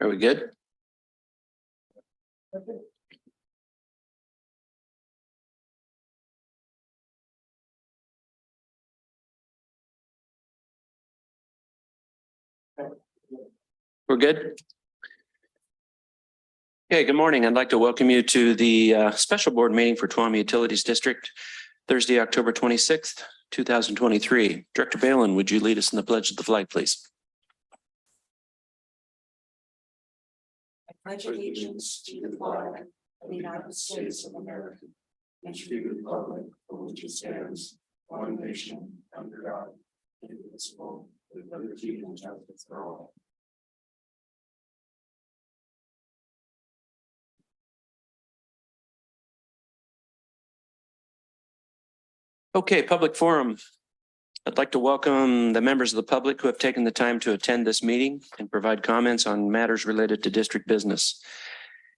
Are we good? We're good? Okay, good morning. I'd like to welcome you to the special board meeting for Tuolumne Utilities District, Thursday, October 26th, 2023. Director Balin, would you lead us in the pledge of the flag, please? I pledge allegiance to the flag of the United States of America and to the republic for which it stands, one nation, under God, indivisible, with liberty and justice for all. Okay, public forum. I'd like to welcome the members of the public who have taken the time to attend this meeting and provide comments on matters related to district business.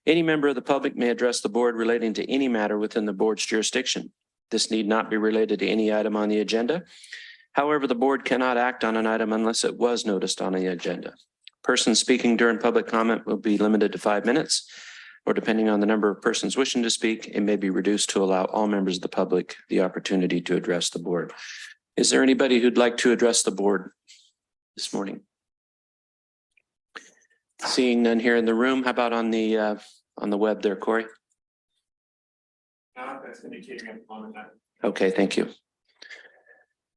Any member of the public may address the board relating to any matter within the board's jurisdiction. This need not be related to any item on the agenda. However, the board cannot act on an item unless it was noticed on the agenda. Persons speaking during public comment will be limited to 5 minutes, or depending on the number of persons wishing to speak, it may be reduced to allow all members of the public the opportunity to address the board. Is there anybody who'd like to address the board this morning? Seeing none here in the room, how about on the web there, Corey? That's indicating at the moment that. Okay, thank you.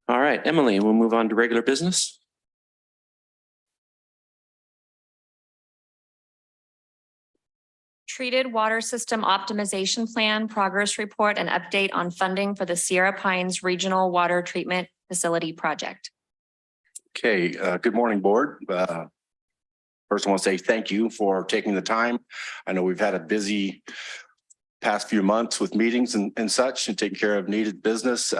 All right, Emily, we'll move on to regular business. Treated Water System Optimization Plan, Progress Report, and update on funding for the Sierra Pines Regional Water Treatment Facility Project. Okay, good morning, board. First, I want to say thank you for taking the time. I know we've had a busy past few months with meetings and such and taking care of needed business.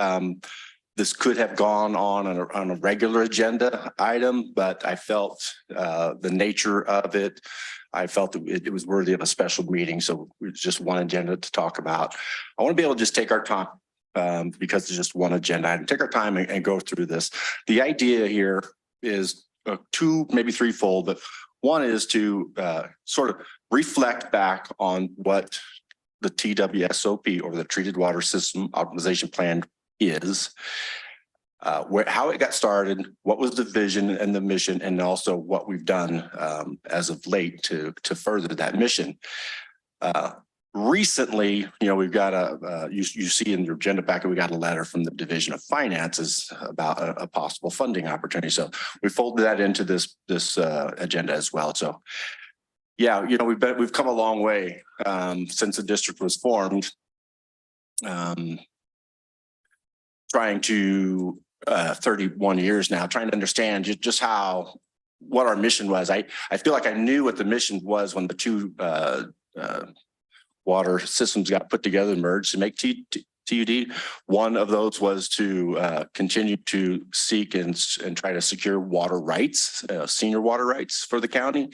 This could have gone on a regular agenda item, but I felt the nature of it. I felt that it was worthy of a special meeting. So it's just one agenda to talk about. I want to be able to just take our time because it's just one agenda item. Take our time and go through this. The idea here is two, maybe threefold, but one is to sort of reflect back on what the TWSOP, or the Treated Water System Optimization Plan, is, how it got started, what was the vision and the mission, and also what we've done as of late to further that mission. Recently, we've got you see in your agenda packet, we got a letter from the Division of Finances about a possible funding opportunity. So we folded that into this agenda as well. So yeah, we've come a long way since the district was formed. Trying to 31 years now, trying to understand just what our mission was. I feel like I knew what the mission was when the two water systems got put together and merged to make TUD. One of those was to continue to seek and try to secure water rights, senior water rights for the county.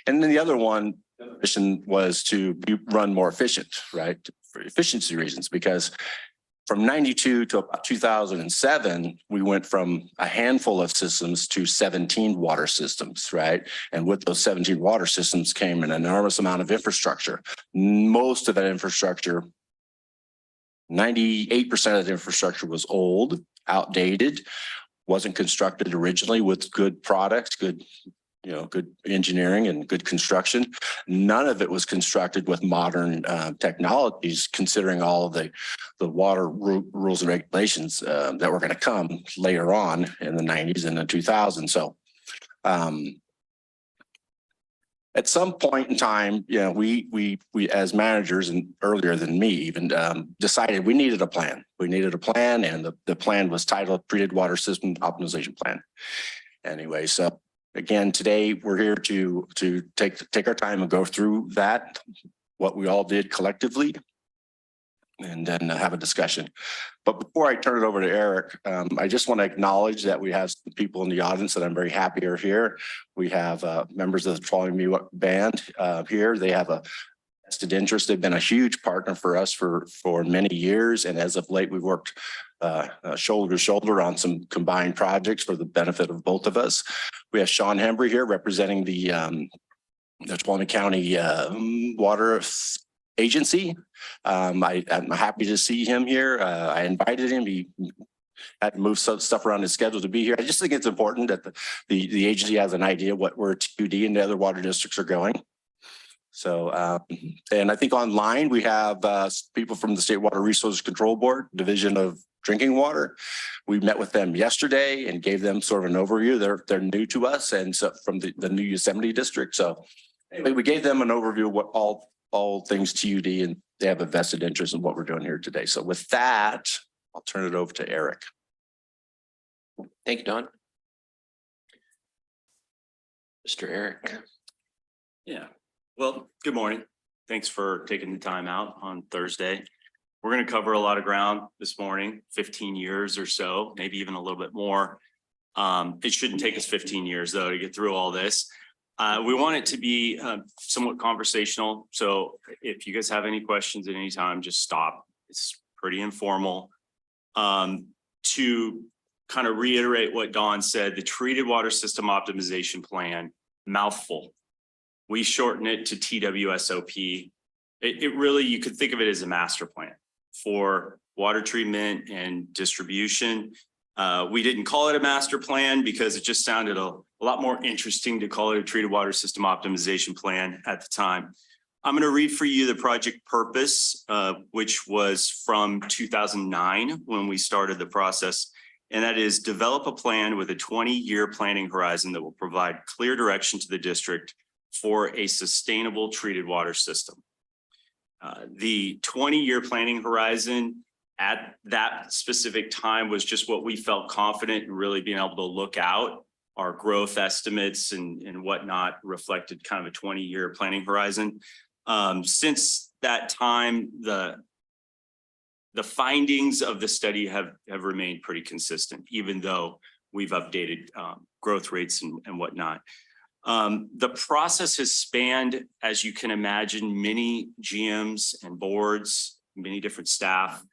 And then the other one, mission was to run more efficient, right? For efficiency reasons, because from 92 to about 2007, we went from a handful of systems to 17 water systems, right? And with those 17 water systems came an enormous amount of infrastructure. Most of that infrastructure, 98% of the infrastructure was old, outdated, wasn't constructed originally with good products, good engineering and good construction. None of it was constructed with modern technologies, considering all of the water rules and regulations that were going to come later on in the 90s and the 2000s. So at some point in time, we as managers, and earlier than me even, decided we needed a plan. We needed a plan, and the plan was titled Treated Water System Optimization Plan. Anyway, so again, today we're here to take our time and go through that, what we all did collectively, and then have a discussion. But before I turn it over to Eric, I just want to acknowledge that we have some people in the audience that I'm very happy are here. We have members of the Tuolumne Band here. They have a vested interest. They've been a huge partner for us for many years, and as of late, we've worked shoulder to shoulder on some combined projects for the benefit of both of us. We have Sean Hembry here representing the the Tuolumne County Water Agency. I'm happy to see him here. I invited him. He had to move some stuff around his schedule to be here. I just think it's important that the agency has an idea what where TUD and the other water districts are going. So, and I think online we have people from the State Water Resources Control Board, Division of Drinking Water. We met with them yesterday and gave them sort of an overview. They're new to us, and so from the new Yosemite district. So anyway, we gave them an overview of what all things TUD, and they have a vested interest in what we're doing here today. So with that, I'll turn it over to Eric. Thank you, Don. Mr. Eric. Yeah, well, good morning. Thanks for taking the time out on Thursday. We're going to cover a lot of ground this morning, 15 years or so, maybe even a little bit more. It shouldn't take us 15 years though to get through all this. We want it to be somewhat conversational. So if you guys have any questions at any time, just stop. It's pretty informal. To kind of reiterate what Don said, the Treated Water System Optimization Plan, mouthful. We shorten it to TWSOP. It really, you could think of it as a master plan for water treatment and distribution. We didn't call it a master plan because it just sounded a lot more interesting to call it a Treated Water System Optimization Plan at the time. I'm going to read for you the project purpose, which was from 2009 when we started the process. And that is develop a plan with a 20-year planning horizon that will provide clear direction to the district for a sustainable treated water system. The 20-year planning horizon at that specific time was just what we felt confident in really being able to look out. Our growth estimates and whatnot reflected kind of a 20-year planning horizon. Since that time, the findings of the study have remained pretty consistent, even though we've updated growth rates and whatnot. The process has spanned, as you can imagine, many GMs and boards, many different staff,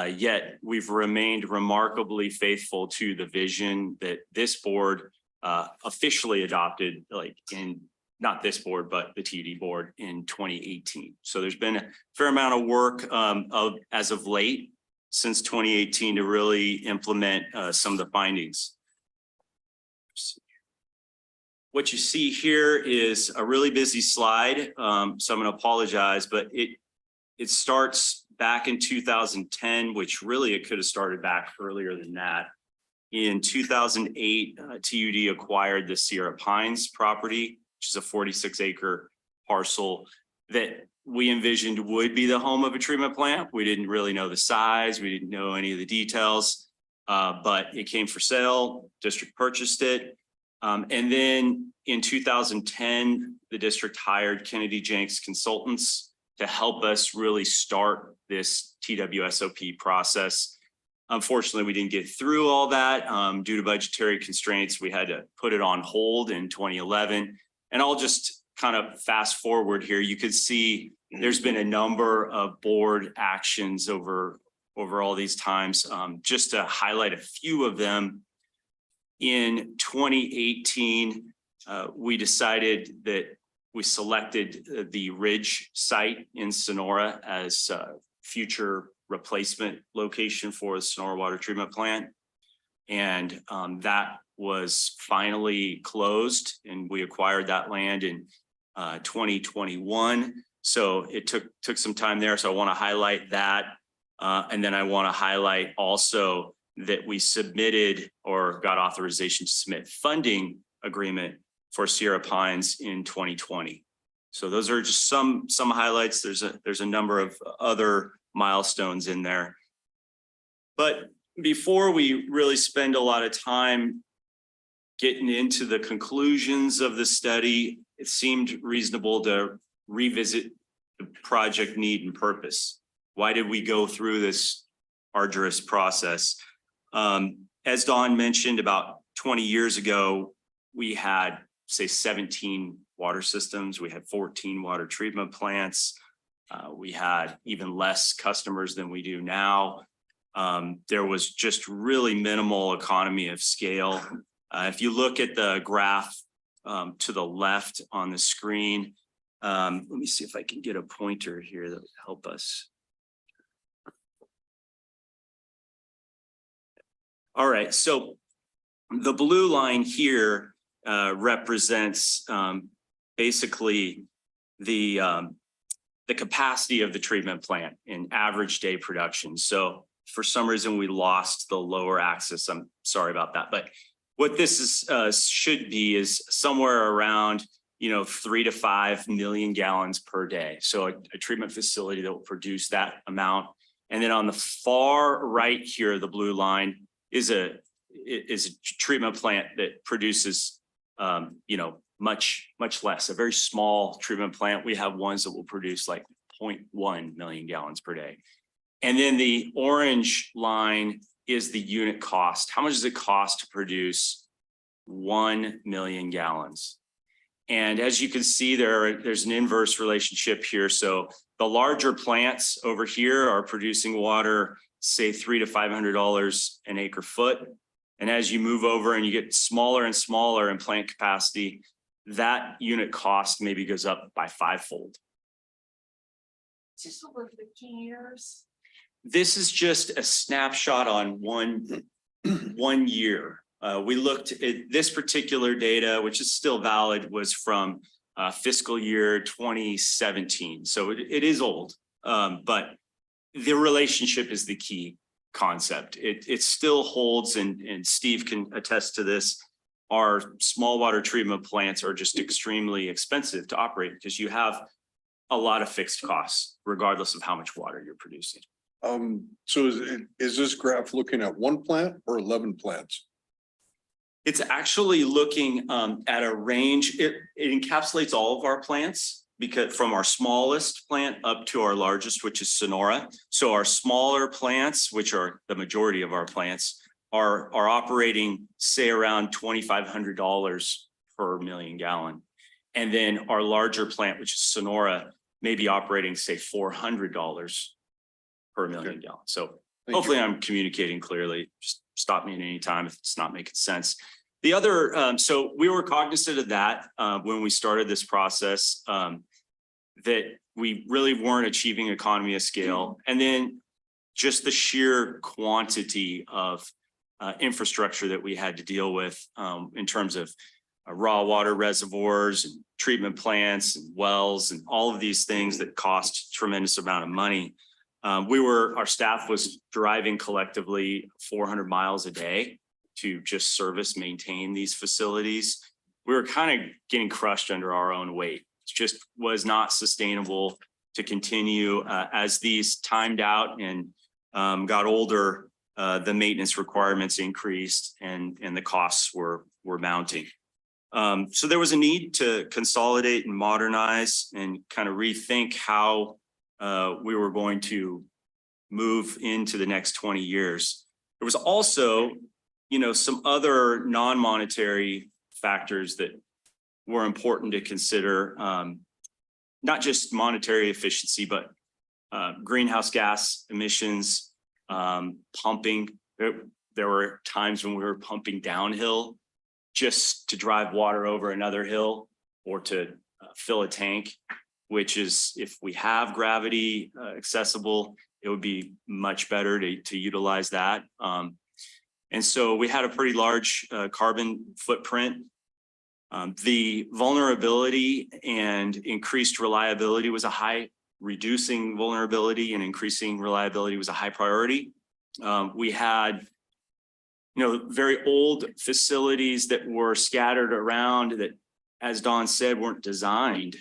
yet we've remained remarkably faithful to the vision that this board officially adopted, like in not this board, but the TUD board in 2018. So there's been a fair amount of work as of late since 2018 to really implement some of the findings. What you see here is a really busy slide. So I'm going to apologize, but it starts back in 2010, which really it could have started back earlier than that. In 2008, TUD acquired the Sierra Pines property, which is a 46-acre parcel that we envisioned would be the home of a treatment plant. We didn't really know the size. We didn't know any of the details, but it came for sale. District purchased it. And then in 2010, the district hired Kennedy Jenks Consultants to help us really start this TWSOP process. Unfortunately, we didn't get through all that due to budgetary constraints. We had to put it on hold in 2011. And I'll just kind of fast forward here. You could see there's been a number of board actions over all these times. Just to highlight a few of them, in 2018, we decided that we selected the Ridge site in Sonora as a future replacement location for the Sonora water treatment plant. And that was finally closed, and we acquired that land in 2021. So it took some time there. So I want to highlight that. And then I want to highlight also that we submitted or got authorization to submit funding agreement for Sierra Pines in 2020. So those are just some highlights. There's a number of other milestones in there. But before we really spend a lot of time getting into the conclusions of the study, it seemed reasonable to revisit the project need and purpose. Why did we go through this arduous process? As Dawn mentioned, about 20 years ago, we had, say, 17 water systems. We had 14 water treatment plants. We had even less customers than we do now. There was just really minimal economy of scale. If you look at the graph to the left on the screen. Let me see if I can get a pointer here that will help us. All right, so the blue line here represents basically the capacity of the treatment plant in average day production. So for some reason, we lost the lower axis. I'm sorry about that. But what this is should be is somewhere around 3 to 5 million gallons per day. So a treatment facility that will produce that amount. And then on the far right here, the blue line is a treatment plant that produces much less, a very small treatment plant. We have ones that will produce like 0.1 million gallons per day. And then the orange line is the unit cost. How much does it cost to produce 1 million gallons? And as you can see, there's an inverse relationship here. So the larger plants over here are producing water, say $300 to $500 an acre foot. And as you move over and you get smaller and smaller in plant capacity, that unit cost maybe goes up by 5-fold. Just over 15 years. This is just a snapshot on one year. We looked at this particular data, which is still valid, was from fiscal year 2017. So it is old, but the relationship is the key concept. It still holds, and Steve can attest to this. Our small water treatment plants are just extremely expensive to operate because you have a lot of fixed costs, regardless of how much water you're producing. So is this graph looking at one plant or 11 plants? It's actually looking at a range. It encapsulates all of our plants, because from our smallest plant up to our largest, which is Sonora. So our smaller plants, which are the majority of our plants, are operating, say, around $2,500 per million gallon. And then our larger plant, which is Sonora, may be operating, say, $400 per million gallons. So hopefully I'm communicating clearly. Just stop me at any time if it's not making sense. The other, so we were cognizant of that when we started this process, that we really weren't achieving economy of scale. And then just the sheer quantity of infrastructure that we had to deal with in terms of raw water reservoirs and treatment plants and wells and all of these things that cost a tremendous amount of money. Our staff was driving collectively 400 miles a day to just maintain these facilities. We were kind of getting crushed under our own weight. It just was not sustainable to continue. As these timed out and got older, the maintenance requirements increased and the costs were mounting. So there was a need to consolidate and modernize and kind of rethink how we were going to move into the next 20 years. There was also, some other non-monetary factors that were important to consider, not just monetary efficiency, but greenhouse gas emissions, pumping. There were times when we were pumping downhill just to drive water over another hill or to fill a tank, which is, if we have gravity accessible, it would be much better to utilize that. And so we had a pretty large carbon footprint. The vulnerability and increased reliability was reducing vulnerability and increasing reliability was a high priority. We had, very old facilities that were scattered around that, as Don said, weren't designed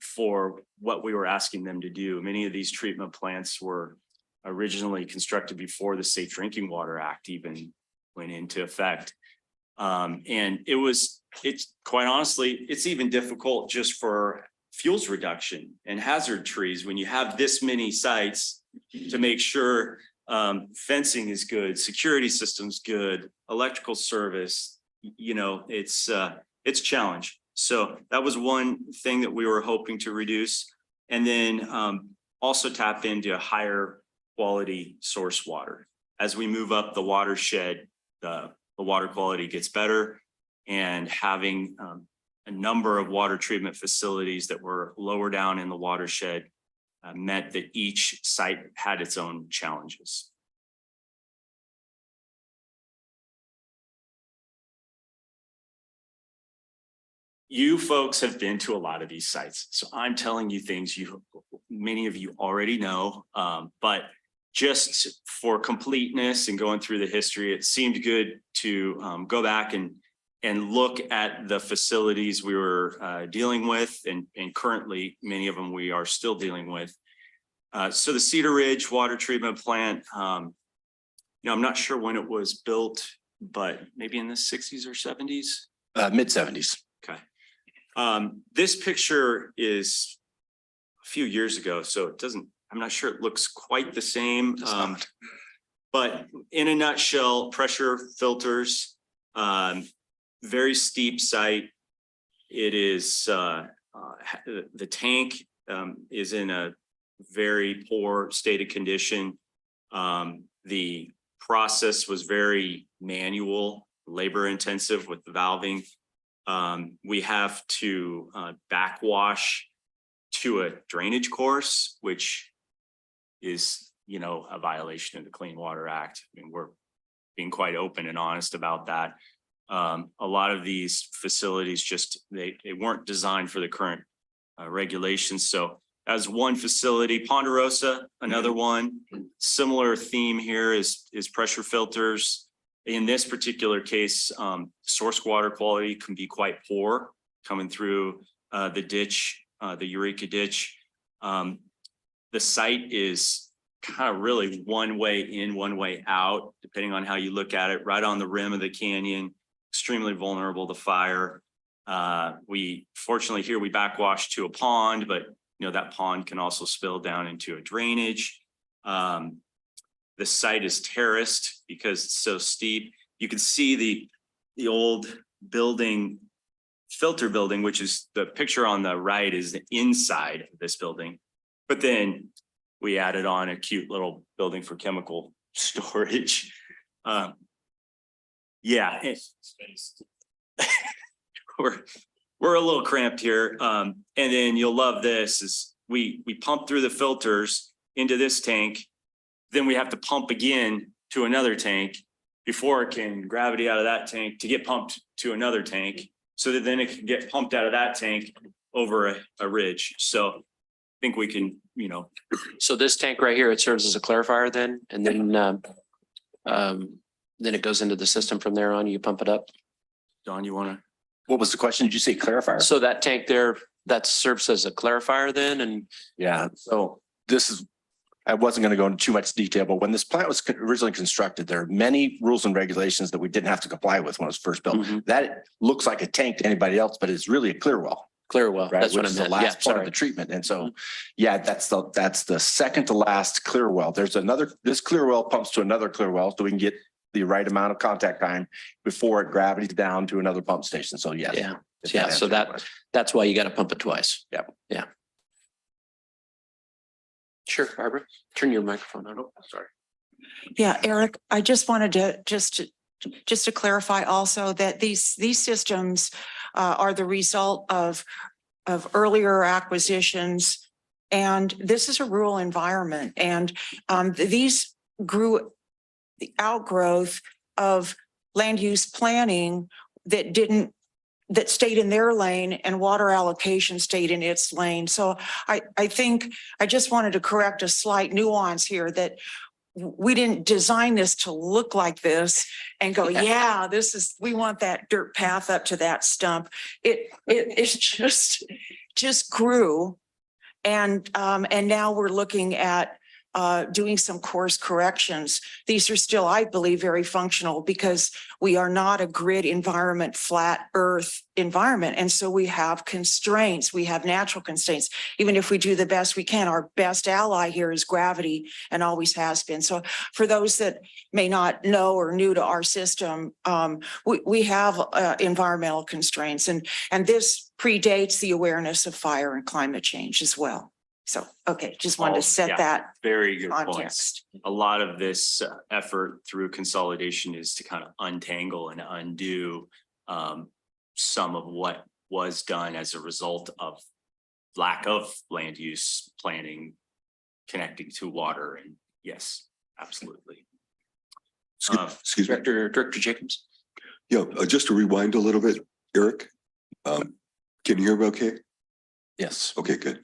for what we were asking them to do. Many of these treatment plants were originally constructed before the Safe Drinking Water Act even went into effect. And it's quite honestly, it's even difficult just for fuels reduction and hazard trees when you have this many sites to make sure fencing is good, security systems good, electrical service, it's a challenge. So that was one thing that we were hoping to reduce. And then also tap into higher quality source water. As we move up the watershed, the water quality gets better, and having a number of water treatment facilities that were lower down in the watershed meant that each site had its own challenges. You folks have been to a lot of these sites, so I'm telling you things many of you already know, but just for completeness and going through the history, it seemed good to go back and look at the facilities we were dealing with, and currently many of them we are still dealing with. So the Cedar Ridge Water Treatment Plant, I'm not sure when it was built, but maybe in the 60s or 70s. Mid-70s. Okay. This picture is a few years ago, so I'm not sure it looks quite the same. But in a nutshell, pressure filters, very steep site. It is, the tank is in a very poor state of condition. The process was very manual, labor intensive with the valving. We have to backwash to a drainage course, which is, a violation of the Clean Water Act. I mean, we're being quite open and honest about that. A lot of these facilities they weren't designed for the current regulations. So as one facility, Ponderosa, another one, similar theme here is pressure filters. In this particular case, source water quality can be quite poor coming through the ditch, the Eureka ditch. The site is kind of really one way in, one way out, depending on how you look at it, right on the rim of the canyon, extremely vulnerable to fire. Fortunately here we backwash to a pond, but that pond can also spill down into a drainage. The site is terraced because it's so steep. You can see the old building, filter building, which is the picture on the right is the inside of this building. But then we added on a cute little building for chemical storage. Yeah, we're a little cramped here. And then you'll love this is we pump through the filters into this tank. Then we have to pump again to another tank before it can gravity out of that tank to get pumped to another tank, so that then it can get pumped out of that tank over a ridge. So I think we can, So this tank right here, it serves as a clarifier then, and then it goes into the system from there on, you pump it up. Don, you want to? What was the question? Did you say clarifier? So that tank there, that serves as a clarifier then, and Yeah. So I wasn't going to go into too much detail, but when this plant was originally constructed, there are many rules and regulations that we didn't have to comply with when it was first built. Mhm. That looks like a tank to anybody else, but it's really a clear well. clear well, Right, that's what which I is the meant. Yeah, last part of sorry. the treatment. And so, yeah, that's the second to last clear well. There's this clear well pumps to another clear well, so we can get the right amount of contact time before it gravities down to another pump station. So yes. Yeah, if yeah, answers so your question. that's why you got to pump it twice. Yep. Yeah. Sure, Barbara, turn your microphone on. Oh, sorry. Yeah, Eric, I just wanted to just to clarify also that these systems are the result of earlier acquisitions. And this is a rural environment, and these grew the outgrowth of land use planning that stayed in their lane, and water allocation stayed in its lane. So I think I just wanted to correct a slight nuance here, that we didn't design this to look like this and go, yeah, we want that dirt path up to that stump. It's just grew. And now we're looking at doing some course corrections. These are still, I believe, very functional, because we are not a grid environment, flat earth environment. And so we have constraints, we have natural constraints. Even if we do the best we can, our best ally here is gravity, and always has been. So for those that may not know or new to our system, we have environmental constraints, and this predates the awareness of fire and climate change as well. So, okay, just wanted to set that Very good points. context. A lot of this effort through consolidation is to kind of untangle and undo some of what was done as a result of lack of land use planning connecting to water. And yes, absolutely. Excuse me. Director Jacobs. Yeah, just to rewind a little bit, Eric. Can you hear me okay? Yes. Okay, good.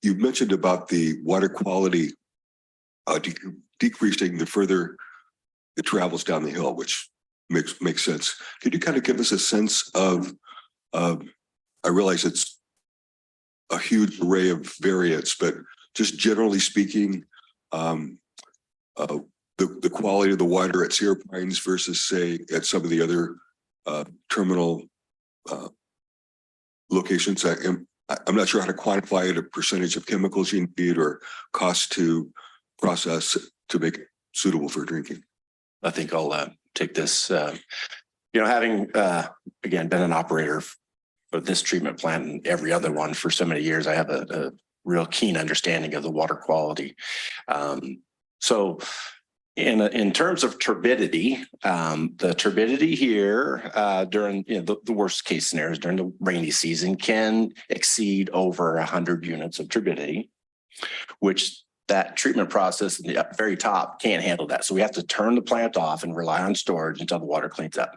You mentioned about the water quality decreasing the further it travels down the hill, which makes sense. Could you kind of give us a sense of, I realize it's a huge array of variants, but just generally speaking, the quality of the water at Sierra Pines versus, say, at some of the other terminal locations. I'm not sure how to quantify it, a percentage of chemicals you need or cost to process to make it suitable for drinking. I think I'll take this, having, again, been an operator for this treatment plant and every other one for so many years, I have a real keen understanding of the water quality. So in terms of turbidity, the turbidity here during the worst case scenarios during the rainy season can exceed over 100 units of turbidity, which that treatment process in the very top can't handle that. So we have to turn the plant off and rely on storage until the water cleans up.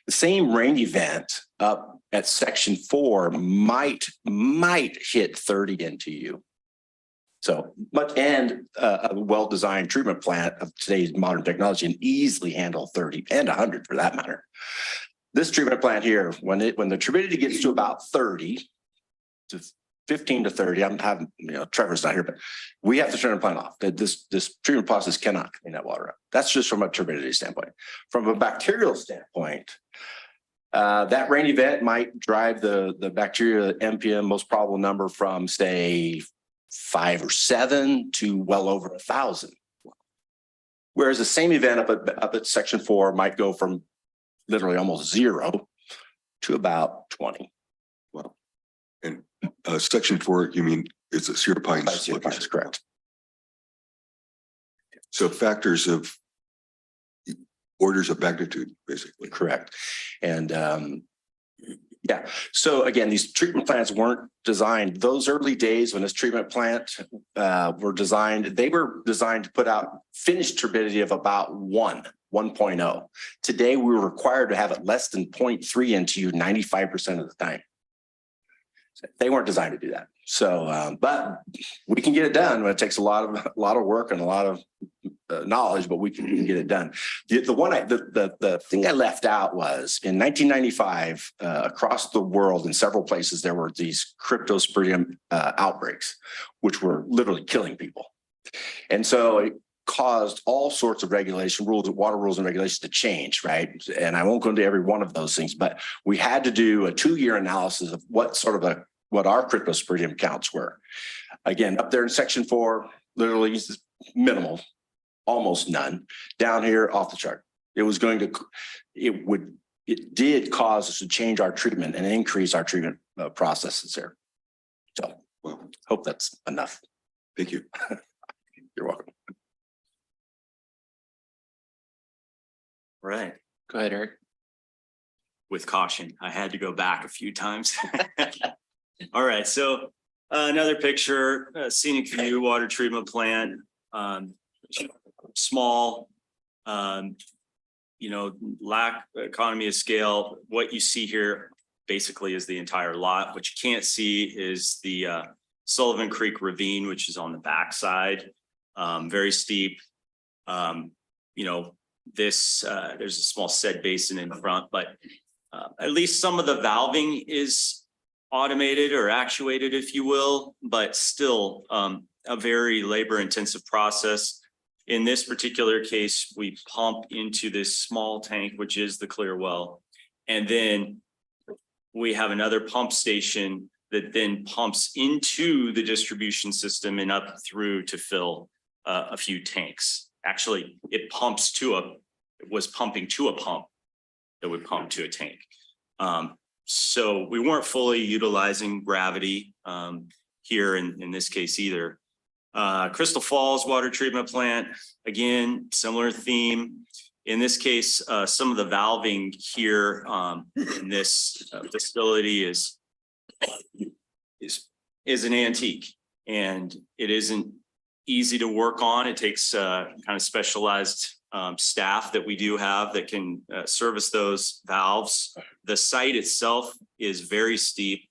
The same rain event up at section 4 might hit 30 NTU. So, and a well-designed treatment plant of today's modern technology can easily handle 30 and 100 for that matter. This treatment plant here, when the turbidity gets to about 30 to 15 to 30, I'm having, Trevor's not here, but we have to turn the plant off. This treatment process cannot clean that water up. That's just from a turbidity standpoint. From a bacterial standpoint, that rain event might drive the bacteria MPM most probable number from, say, 5 or 7 to well over 1,000. Whereas the same event up at section 4 might go from literally almost 0 to about 20. Wow. And section 4, you mean it's a Sierra Pines? Sierra Pines, correct. So factors of orders of magnitude, basically. Correct. And yeah, so again, these treatment plants weren't designed, those early days when this treatment plant were designed, they were designed to put out finished turbidity of about 1.0. Today, we were required to have it less than 0.3 NTU 95% of the time. So they weren't designed to do that. So, but we can get it done. It takes a lot of work and a lot of knowledge, but we can get it done. The thing I left out was in 1995, across the world in several places, there were these cryptosporidium outbreaks, which were literally killing people. And so it caused all sorts of regulation rules, water rules and regulations to change, right? And I won't go into every one of those things, but we had to do a 2-year analysis of what our cryptosporidium counts were. Again, up there in section 4, literally minimal, almost none. Down here, off the chart. It did cause us to change our treatment and increase our treatment processes there. So, well, hope that's enough. Thank you. You're welcome. Right. Go ahead, Eric. With caution, I had to go back a few times. All right, so another picture, scenic view water treatment plant, small, lack economy of scale. What you see here basically is the entire lot. What you can't see is the Sullivan Creek Ravine, which is on the backside, very steep. There's a small sed basin in front, but at least some of the valving is automated or actuated, if you will, but still a very labor intensive process. In this particular case, we pump into this small tank, which is the clear well. And then we have another pump station that then pumps into the distribution system and up through to fill a few tanks. Actually, it was pumping to a pump that would pump to a tank. So we weren't fully utilizing gravity here in this case either. Crystal Falls water treatment plant, again, similar theme. In this case, some of the valving here in this facility is an antique, and it isn't easy to work on. It takes kind of specialized staff that we do have that can service those valves. The site itself is very steep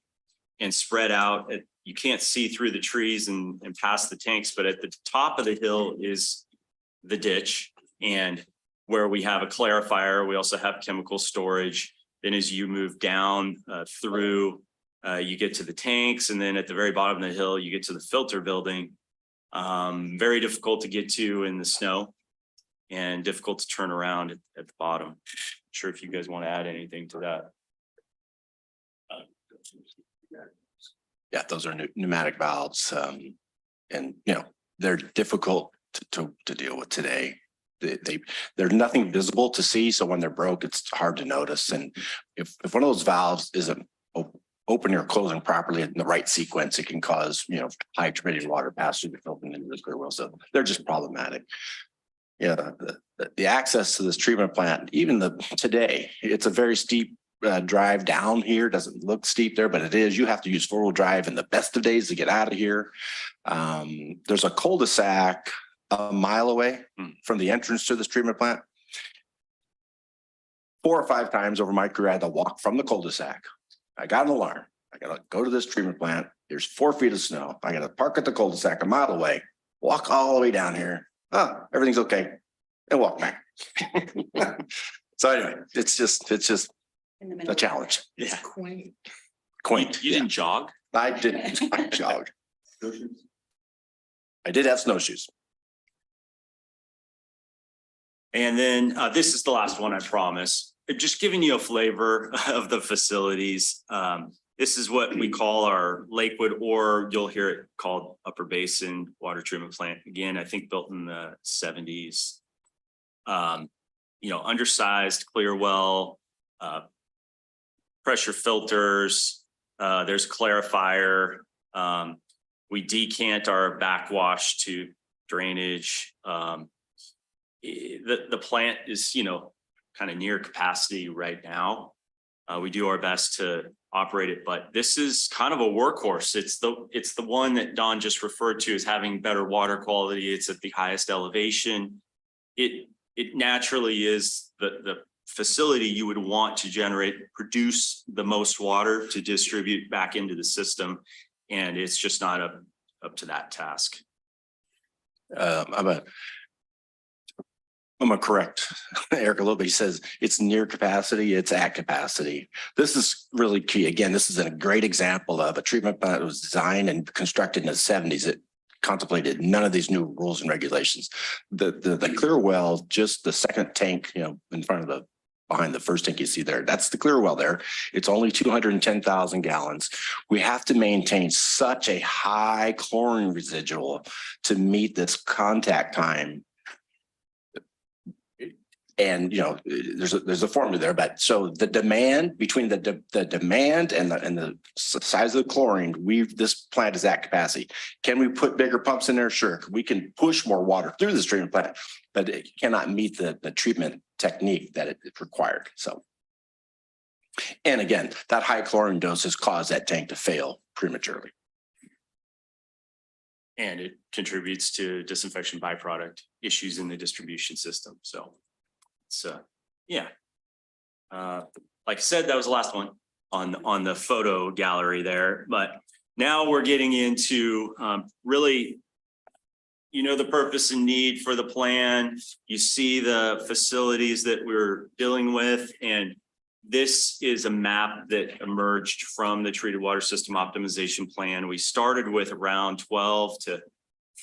and spread out. You can't see through the trees and past the tanks, but at the top of the hill is the ditch, and where we have a clarifier, we also have chemical storage. Then as you move down through, you get to the tanks, and then at the very bottom of the hill, you get to the filter building. Very difficult to get to in the snow and difficult to turn around at the bottom. Not sure if you guys want to add anything to that. Yeah, those are pneumatic valves. And they're difficult to deal with today. There's nothing visible to see. So when they're broke, it's hard to notice. And if one of those valves isn't opening or closing properly in the right sequence, it can cause, high turbidity water pass through the filter into the clear well. So they're just problematic. Yeah, the access to this treatment plant, even today, it's a very steep drive down here. Doesn't look steep there, but it is. You have to use 4-wheel drive in the best of days to get out of here. There's a cul-de-sac a mile away from the entrance to this treatment plant. 4 or 5 times over my career, I had to walk from the cul-de-sac. I got an alarm. I got to go to this treatment plant. There's 4 feet of snow. I got to park at the cul-de-sac a mile away, walk all the way down here. Oh, everything's okay, and walk back. So anyway, it's just a challenge. Yeah. Quaint. You didn't jog? I didn't. I jogged. I did have snowshoes. And then this is the last one, I promise. Just giving you a flavor of the facilities. This is what we call our Lakewood, or you'll hear it called Upper Basin Water Treatment Plant. Again, I think built in the 70s. Undersized clear well, pressure filters. There's clarifier. We decant our backwash to drainage. The plant is, kind of near capacity right now. We do our best to operate it, but this is kind of a workhorse. It's the one that Don just referred to as having better water quality. It's at the highest elevation. It naturally is the facility you would want to produce the most water to distribute back into the system. And it's just not up to that task. I'm gonna correct Eric a little bit. He says it's near capacity, it's at capacity. This is really key. Again, this is a great example of a treatment plant that was designed and constructed in the 70s. It contemplated none of these new rules and regulations. The clear well, just the second tank, in front of behind the first tank you see there, that's the clear well there. It's only 210,000 gallons. We have to maintain such a high chlorine residual to meet this contact time. And there's a formula there, but so the demand between the demand and the size of the chlorine, this plant is at capacity. Can we put bigger pumps in there? Sure, we can push more water through this treatment plant, but it cannot meet the treatment technique that it's required. So, and again, that high chlorine dose has caused that tank to fail prematurely. And it contributes to disinfection byproduct issues in the distribution system. So. So, yeah. Like I said, that was the last one on the photo gallery there. But now we're getting into really, the purpose and need for the plan. You see the facilities that we're dealing with. And this is a map that emerged from the treated water system optimization plan. We started with around 12 to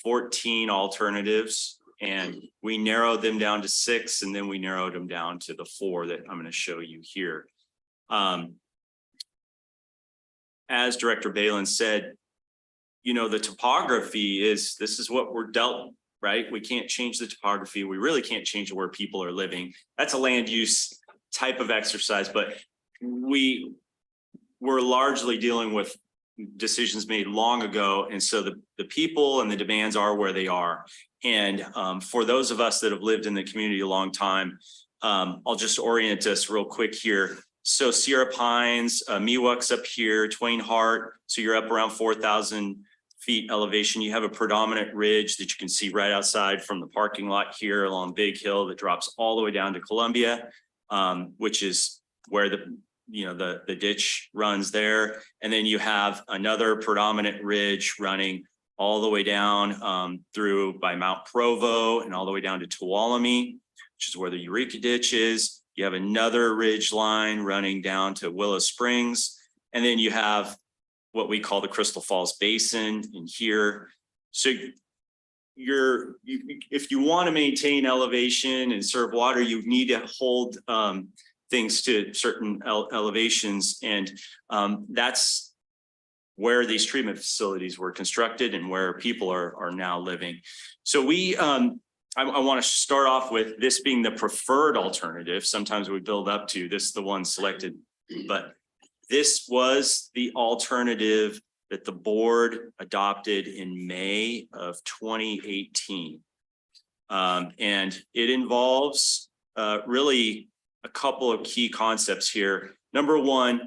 14 alternatives. And we narrowed them down to 6, and then we narrowed them down to the 4 that I'm going to show you here. As Director Balin said, the topography this is what we're dealt, right? We can't change the topography. We really can't change where people are living. That's a land use type of exercise, but we're largely dealing with decisions made long ago. And so the people and the demands are where they are. And for those of us that have lived in the community a long time, I'll just orient us real quick here. So Sierra Pines, Miwok's up here, Twain Hart. So you're up around 4,000 feet elevation. You have a predominant ridge that you can see right outside from the parking lot here along Big Hill that drops all the way down to Columbia, which is where the ditch runs there. And then you have another predominant ridge running all the way down through by Mount Provo and all the way down to Tuolumne, which is where the Eureka Ditch is. You have another ridge line running down to Willow Springs. And then you have what we call the Crystal Falls Basin in here. So if you want to maintain elevation and serve water, you need to hold things to certain elevations. And that's where these treatment facilities were constructed and where people are now living. So I want to start off with this being the preferred alternative. Sometimes we build up to this, the one selected, but this was the alternative that the board adopted in May of 2018. And it involves really a couple of key concepts here. Number one,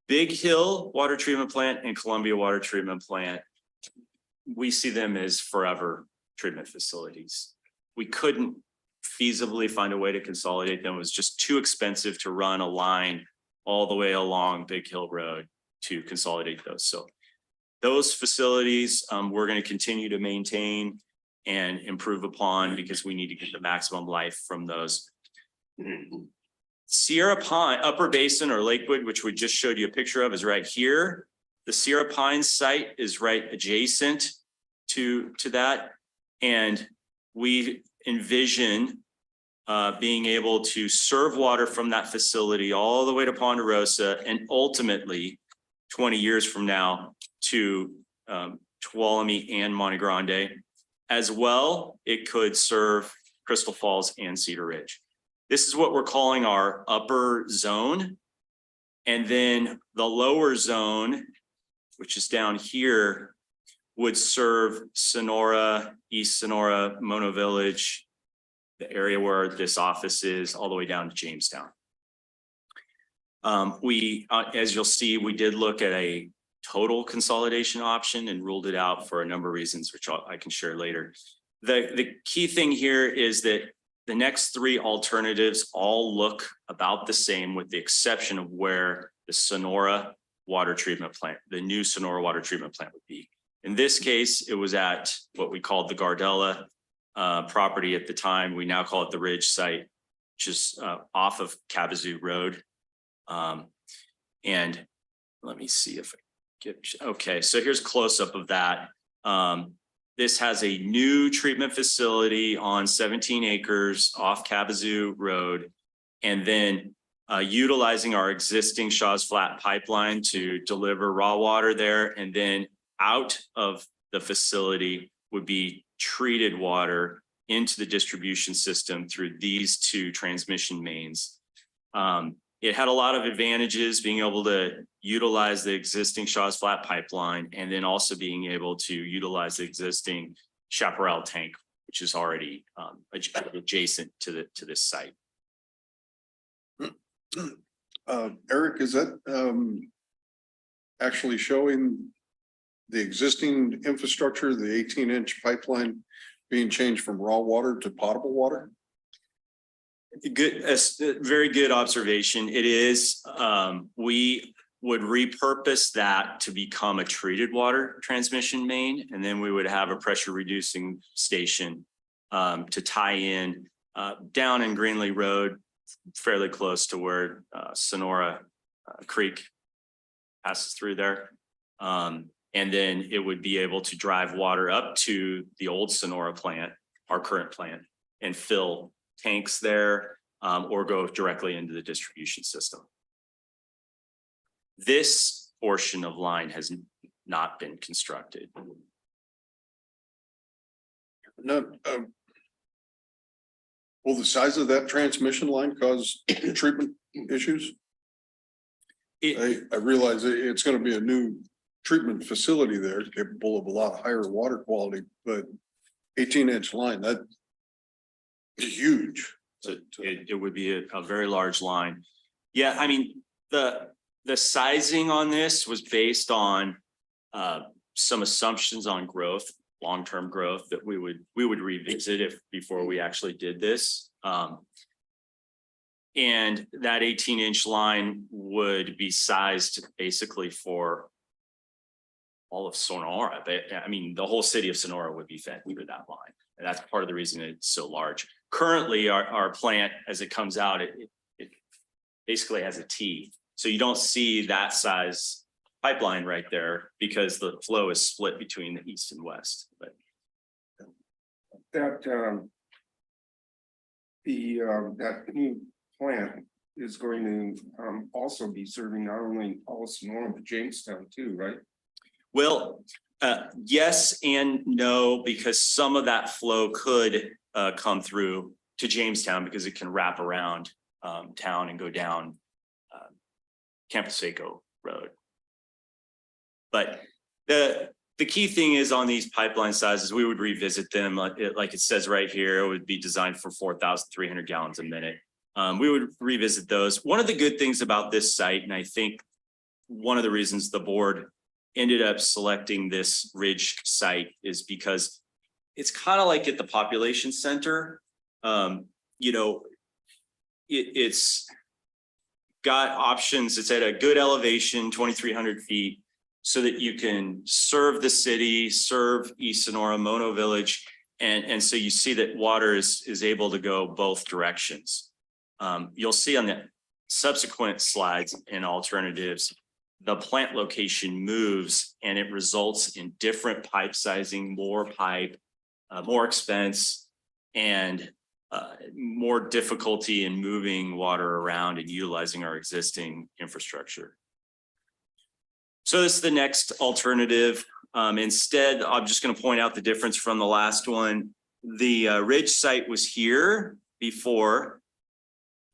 Big Hill Water Treatment Plant and Columbia Water Treatment Plant, we see them as forever treatment facilities. We couldn't feasibly find a way to consolidate them. It was just too expensive to run a line all the way along Big Hill Road to consolidate those. So those facilities we're going to continue to maintain and improve upon because we need to get the maximum life from those. Sierra Pine, Upper Basin or Lakewood, which we just showed you a picture of, is right here. The Sierra Pines site is right adjacent to that. And we envision being able to serve water from that facility all the way to Ponderosa and ultimately 20 years from now to Tuolumne and Monte Grande. As well, it could serve Crystal Falls and Cedar Ridge. This is what we're calling our upper zone. And then the lower zone, which is down here, would serve Sonora, East Sonora, Mono Village, the area where this office is, all the way down to Jamestown. As you'll see, we did look at a total consolidation option and ruled it out for a number of reasons, which I can share later. The key thing here is that the next three alternatives all look about the same with the exception of where the Sonora water treatment plant, the new Sonora water treatment plant would be. In this case, it was at what we called the Gardella property at the time. We now call it the Ridge site, which is off of Kabizu Road. And let me see if I get, okay, so here's close up of that. This has a new treatment facility on 17 acres off Kabizu Road, and then utilizing our existing Shaw's Flat pipeline to deliver raw water there. And then out of the facility would be treated water into the distribution system through these two transmission mains. It had a lot of advantages, being able to utilize the existing Shaw's Flat pipeline and then also being able to utilize the existing Chaparral tank, which is already adjacent to this site. Eric, is that actually showing the existing infrastructure, the 18-inch pipeline being changed from raw water to potable water? Good, very good observation. It is. We would repurpose that to become a treated water transmission main, and then we would have a pressure reducing station to tie in down in Greenlee Road, fairly close to where Sonora Creek passes through there. And then it would be able to drive water up to the old Sonora plant, our current plant, and fill tanks there or go directly into the distribution system. This portion of line has not been constructed. No, will the size of that transmission line cause treatment issues? I realize it's going to be a new treatment facility there capable of a lot higher water quality, but 18-inch line, that is huge. So it would be a very large line. Yeah, I mean, the sizing on this was based on some assumptions on growth, long-term growth that we would revisit before we actually did this. And that 18-inch line would be sized basically for all of Sonora. I mean, the whole city of Sonora would be fed through that line. And that's part of the reason it's so large. Currently, our plant, as it comes out, it basically has a T. So you don't see that size pipeline right there because the flow is split between the east and west. But that that new plant is going to also be serving not only all Sonora, but Jamestown too, right? well, yes and no, because some of that flow could come through to Jamestown because it can wrap around town and go down Campo Seco Road. But the key thing is on these pipeline sizes, we would revisit them like it says right here, it would be designed for 4,300 gallons a minute. We would revisit those. One of the good things about this site, and I think one of the reasons the board ended up selecting this ridge site is because it's kind of like at the population center. You know, it's got options. It's at a good elevation, 2,300 feet, so that you can serve the city, serve East Sonora, Mono Village. And so you see that water is able to go both directions. You'll see on the subsequent slides and alternatives, the plant location moves and it results in different pipe sizing, more pipe, more expense, and more difficulty in moving water around and utilizing our existing infrastructure. So this is the next alternative. Instead, I'm just going to point out the difference from the last one. The ridge site was here before,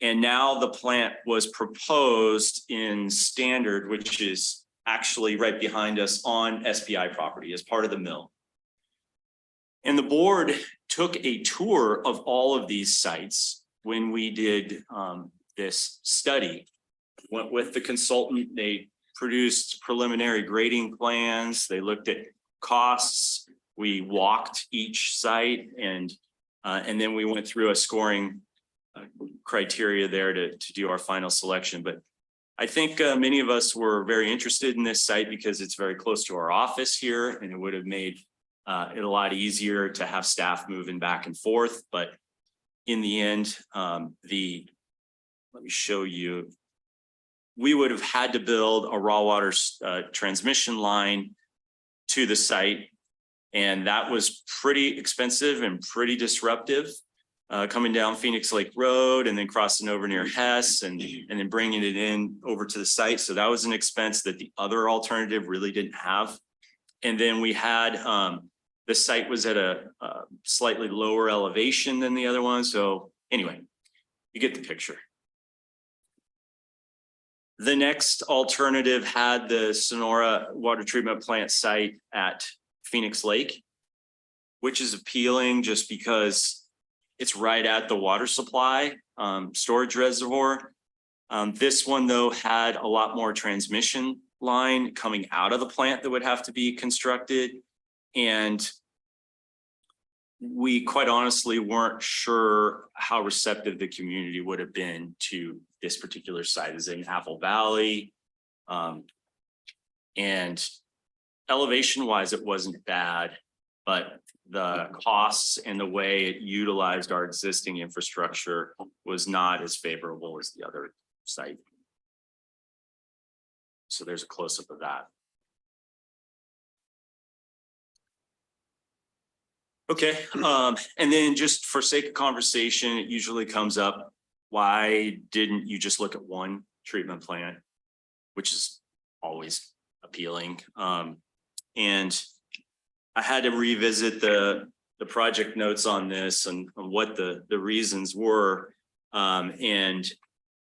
and now the plant was proposed in Standard, which is actually right behind us on SPI property as part of the mill. And the board took a tour of all of these sites when we did this study. Went with the consultant, they produced preliminary grading plans, they looked at costs, we walked each site, and then we went through a scoring criteria there to do our final selection. But I think many of us were very interested in this site because it's very close to our office here, and it would have made it a lot easier to have staff moving back and forth. But in the end, let me show you, we would have had to build a raw water transmission line to the site, and that was pretty expensive and pretty disruptive. Coming down Phoenix Lake Road and then crossing over near Hess and then bringing it in over to the site. So that was an expense that the other alternative really didn't have. And then we had, the site was at a slightly lower elevation than the other one. So anyway, you get the picture. The next alternative had the Sonora water treatment plant site at Phoenix Lake, which is appealing just because it's right at the water supply storage reservoir. This one, though, had a lot more transmission line coming out of the plant that would have to be constructed. And we quite honestly weren't sure how receptive the community would have been to this particular site. Is in Apple Valley. And elevation wise, it wasn't bad, but the costs and the way it utilized our existing infrastructure was not as favorable as the other site. So there's a close-up of that. Okay, and then just for sake of conversation, it usually comes up, why didn't you just look at one treatment plant, which is always appealing. And I had to revisit the project notes on this and what the reasons were. And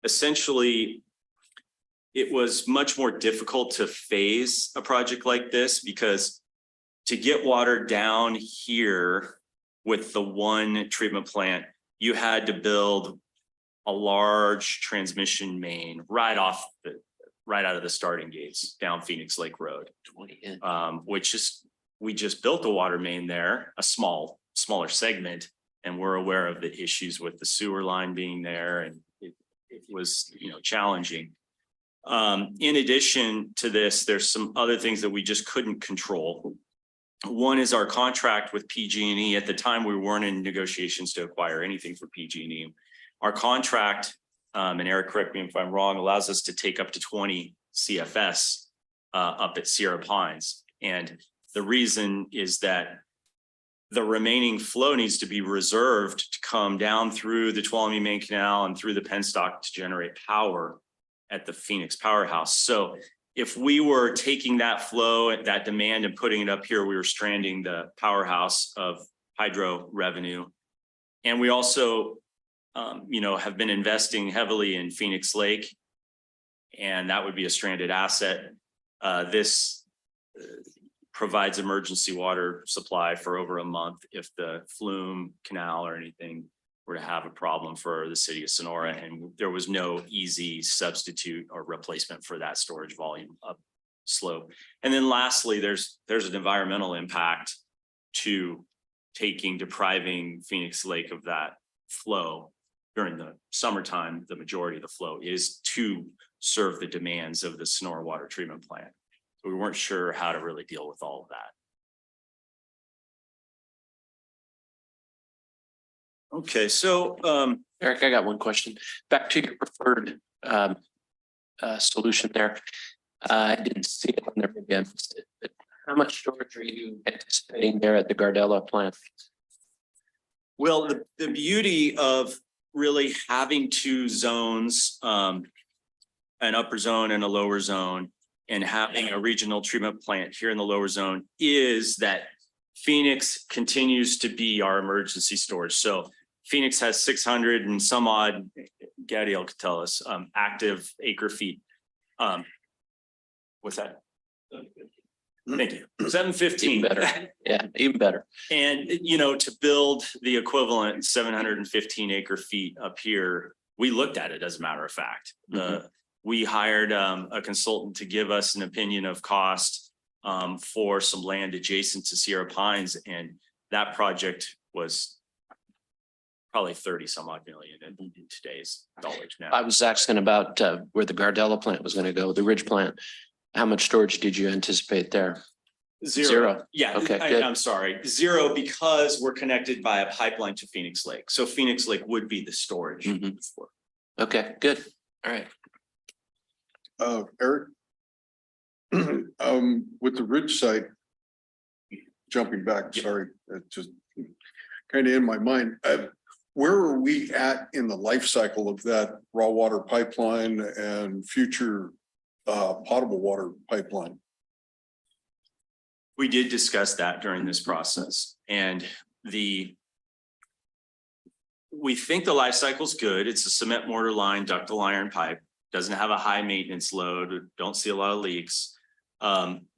essentially, it was much more difficult to phase a project like this because to get water down here with the one treatment plant, you had to build a large transmission main right out of the starting gates down Phoenix Lake Road. 20. Which is, we just built a water main there, a smaller segment, and we're aware of the issues with the sewer line being there, and it was, challenging. In addition to this, there's some other things that we just couldn't control. One is our contract with PG&E. At the time, we weren't in negotiations to acquire anything for PG&E. Our contract, and Eric, correct me if I'm wrong, allows us to take up to 20 CFS up at Sierra Pines. And the reason is that the remaining flow needs to be reserved to come down through the Tuolumne Main Canal and through the penstock to generate power at the Phoenix powerhouse. So if we were taking that flow and that demand and putting it up here, we were stranding the powerhouse of hydro revenue. And we also, have been investing heavily in Phoenix Lake, and that would be a stranded asset. This provides emergency water supply for over a month if the Flume Canal or anything were to have a problem for the city of Sonora, and there was no easy substitute or replacement for that storage volume up slope. And then lastly, there's an environmental impact to depriving Phoenix Lake of that flow. During the summertime, the majority of the flow is to serve the demands of the Sonora water treatment plant. So we weren't sure how to really deal with all of that. Okay, so Eric, I got one question. Back to your preferred solution there. I didn't see it on there, maybe I missed it, but how much storage are you anticipating there at the Gardella plant? well, the beauty of really having two zones, an upper zone and a lower zone, and having a regional treatment plant here in the lower zone is that Phoenix continues to be our emergency storage. So Phoenix has 600 and some odd, Gadiel could tell us, active acre feet. What's that? Thank you. 715. Even better. Yeah, even better. And, to build the equivalent 715 acre feet up here, we looked at it as a matter of fact. We hired a consultant to give us an opinion of cost for some land adjacent to Sierra Pines. And that project was probably 30 some odd million in today's dollars now. I was asking about where the Gardella plant was going to go, the Ridge plant. How much storage did you anticipate there? Zero. Yeah, Okay, good. I'm sorry. Zero, because we're connected by a pipeline to Phoenix Lake. So Phoenix Lake would be the storage. For. Okay, good. All right. Eric? With the Ridge site, jumping back, sorry, it just kind of in my mind. Where are we at in the life cycle of that raw water pipeline and future potable water pipeline? We did discuss that during this process, and we think the life cycle is good. It's a cement mortar line, ductile iron pipe, doesn't have a high maintenance load, don't see a lot of leaks.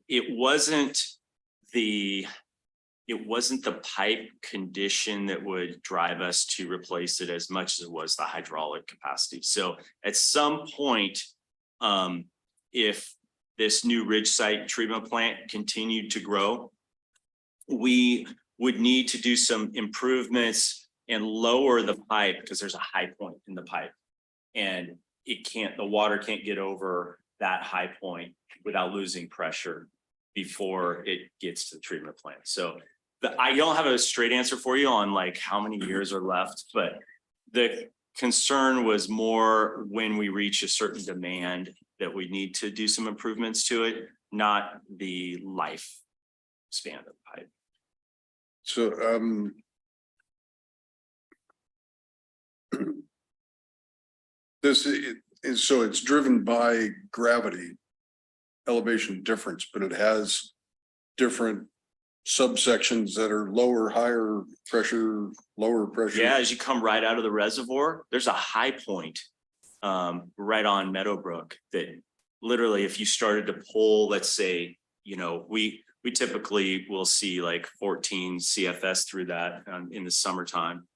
It wasn't the pipe condition that would drive us to replace it as much as it was the hydraulic capacity. So at some point, if this new Ridge site treatment plant continued to grow, we would need to do some improvements and lower the pipe because there's a high point in the pipe, and the water can't get over that high point without losing pressure before it gets to the treatment plant. So I don't have a straight answer for you on like how many years are left, but the concern was more when we reach a certain demand that we need to do some improvements to it, not the life span of the pipe. So this is, so it's driven by gravity elevation difference, but it has different subsections that are lower, higher pressure, lower pressure. Yeah, as you come right out of the reservoir, there's a high point right on Meadowbrook that literally if you started to pull, let's say, we we typically will see like 14 CFS through that in the summertime.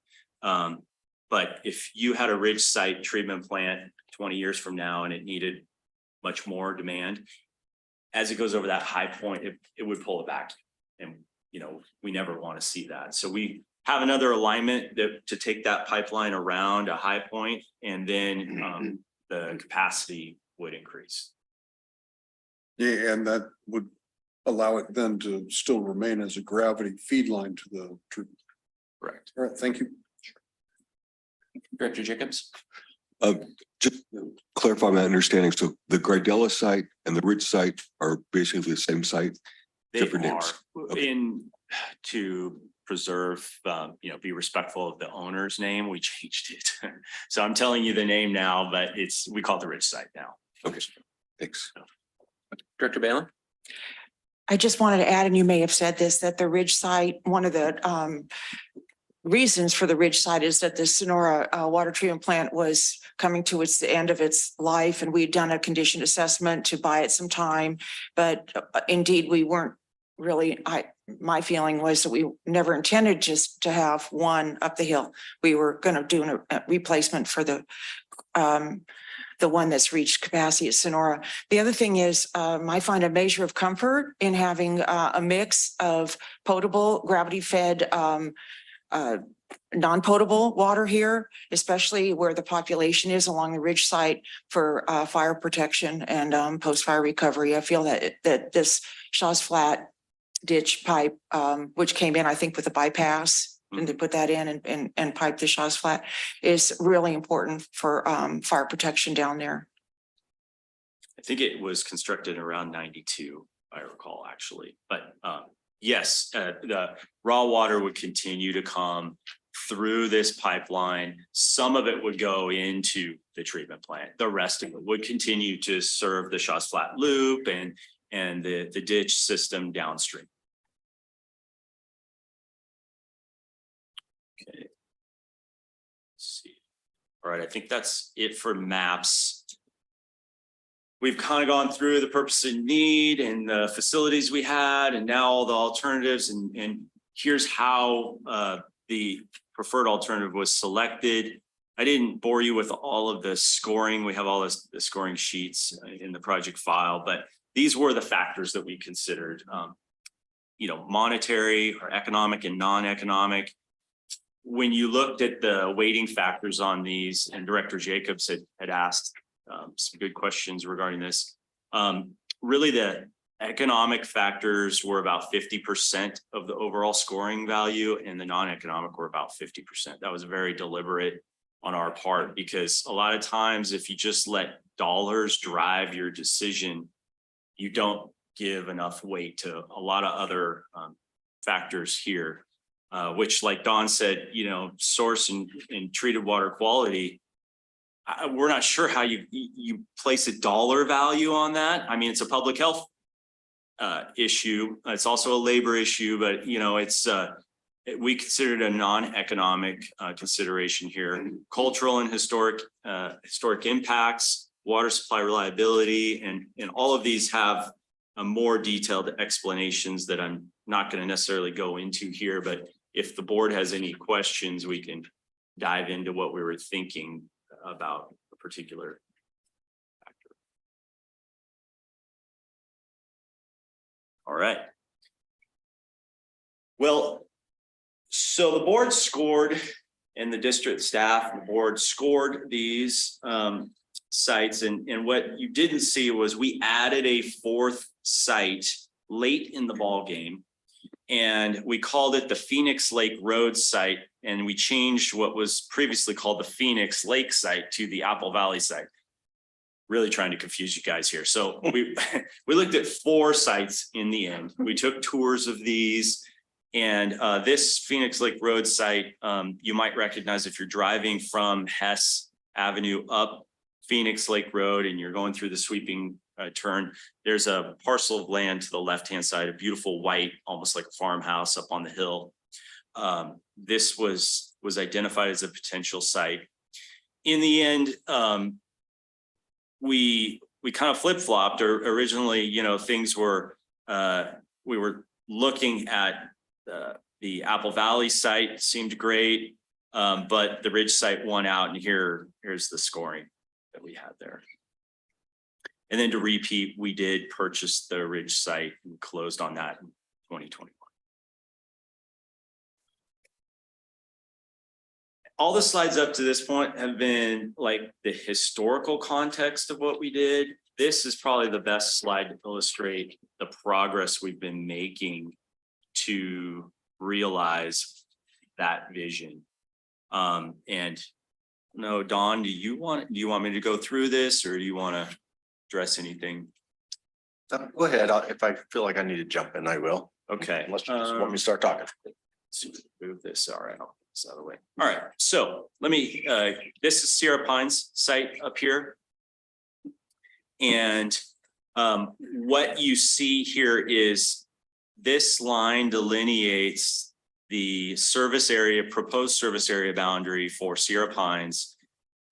But if you had a ridge site treatment plant 20 years from now and it needed much more demand, as it goes over that high point, it would pull it back. And, you know, we never want to see that. So we have another alignment to take that pipeline around a high point, and then the capacity would increase. Yeah, and that would allow it then to still remain as a gravity feed line to the treatment. Correct. All right, thank you. Director Jacobs? Just clarify my understanding. So the Gridella site and the Ridge site are basically the same site? They Different are names. Okay. to preserve, you know, be respectful of the owner's name. We changed it. So I'm telling you the name now, but we call it the Ridge site now. Okay, thanks. Director Balin? I just wanted to add, and you may have said this, that the Ridge site, one of the reasons for the Ridge site is that the Sonora water treatment plant was coming to the end of its life, and we'd done a condition assessment to buy it some time. But indeed, we weren't really, my feeling was that we never intended just to have one up the hill. We were going to do a replacement for the one that's reached capacity at Sonora. The other thing is, I find a measure of comfort in having a mix of potable, gravity-fed, non-potable water here, especially where the population is along the ridge site for fire protection and post-fire recovery. I feel that this Shaw's Flat ditch pipe, which came in, I think, with a bypass, and they put that in and pipe the Shaw's Flat, is really important for fire protection down there. I think it was constructed around 92, I recall, actually. But yes, the raw water would continue to come through this pipeline. Some of it would go into the treatment plant. The rest of it would continue to serve the Shaw's Flat loop and the ditch system downstream. Okay. Let's see. All right, I think that's it for maps. We've kind of gone through the purpose and need and the facilities we had, and now all the alternatives, and here's how the preferred alternative was selected. I didn't bore you with all of the scoring. We have all the scoring sheets in the project file, but these were the factors that we considered, you know, monetary or economic and non-economic. When you looked at the weighting factors on these, and Director Jacobs had asked some good questions regarding this, really the economic factors were about 50% of the overall scoring value, and the non-economic were about 50%. That was very deliberate on our part, because a lot of times if you just let dollars drive your decision, you don't give enough weight to a lot of other factors here, which, like Don said, you know, source and treated water quality. We're not sure how you place a dollar value on that. I mean, it's a public health issue. It's also a labor issue, but you know, it's we considered a non-economic consideration here. Cultural and historic impacts, water supply reliability, and all of these have a more detailed explanations that I'm not going to necessarily go into here. But if the board has any questions, we can dive into what we were thinking about a particular factor. All right. Well, so the board scored, and the district staff, the board scored these sites, and what you didn't see was we added a fourth site late in the ball game, and we called it the Phoenix Lake Road site, and we changed what was previously called the Phoenix Lake site to the Apple Valley site. Really trying to confuse you guys here. So we looked at 4 sites in the end. We took tours of these, and this Phoenix Lake Road site, you might recognize if you're driving from Hess Avenue up Phoenix Lake Road and you're going through the sweeping turn. There's a parcel of land to the left-hand side, a beautiful white, almost like a farmhouse up on the hill. This was identified as a potential site. In the end, we kind of flip-flopped. Or originally, you know, things were we were looking at the Apple Valley site, seemed great. But the Ridge site won out, and here's the scoring that we had there. And then to repeat, we did purchase the Ridge site and closed on that in 2021. All the slides up to this point have been like the historical context of what we did. This is probably the best slide to illustrate the progress we've been making to realize that vision. And no, Dawn, do you want me to go through this, or do you want to address anything? Go ahead. If I feel like I need to jump in, I will. Okay. Unless you just want me to start talking. Let's move this. All right, I'll put this out of the way. All right, so let me, this is Sierra Pines site up here. And what you see here is this line delineates the service area, proposed service area boundary for Sierra Pines.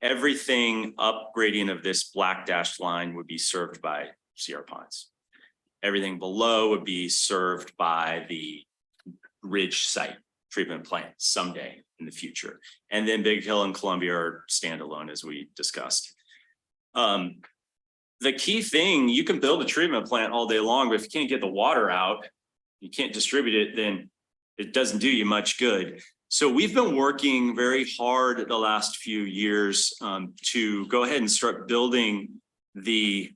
Everything up gradient of this black dashed line would be served by Sierra Pines. Everything below would be served by the Ridge site treatment plant someday in the future. And then Big Hill and Columbia are standalone, as we discussed. The key thing, you can build a treatment plant all day long, but if you can't get the water out, you can't distribute it, then it doesn't do you much good. So we've been working very hard the last few years to go ahead and start building the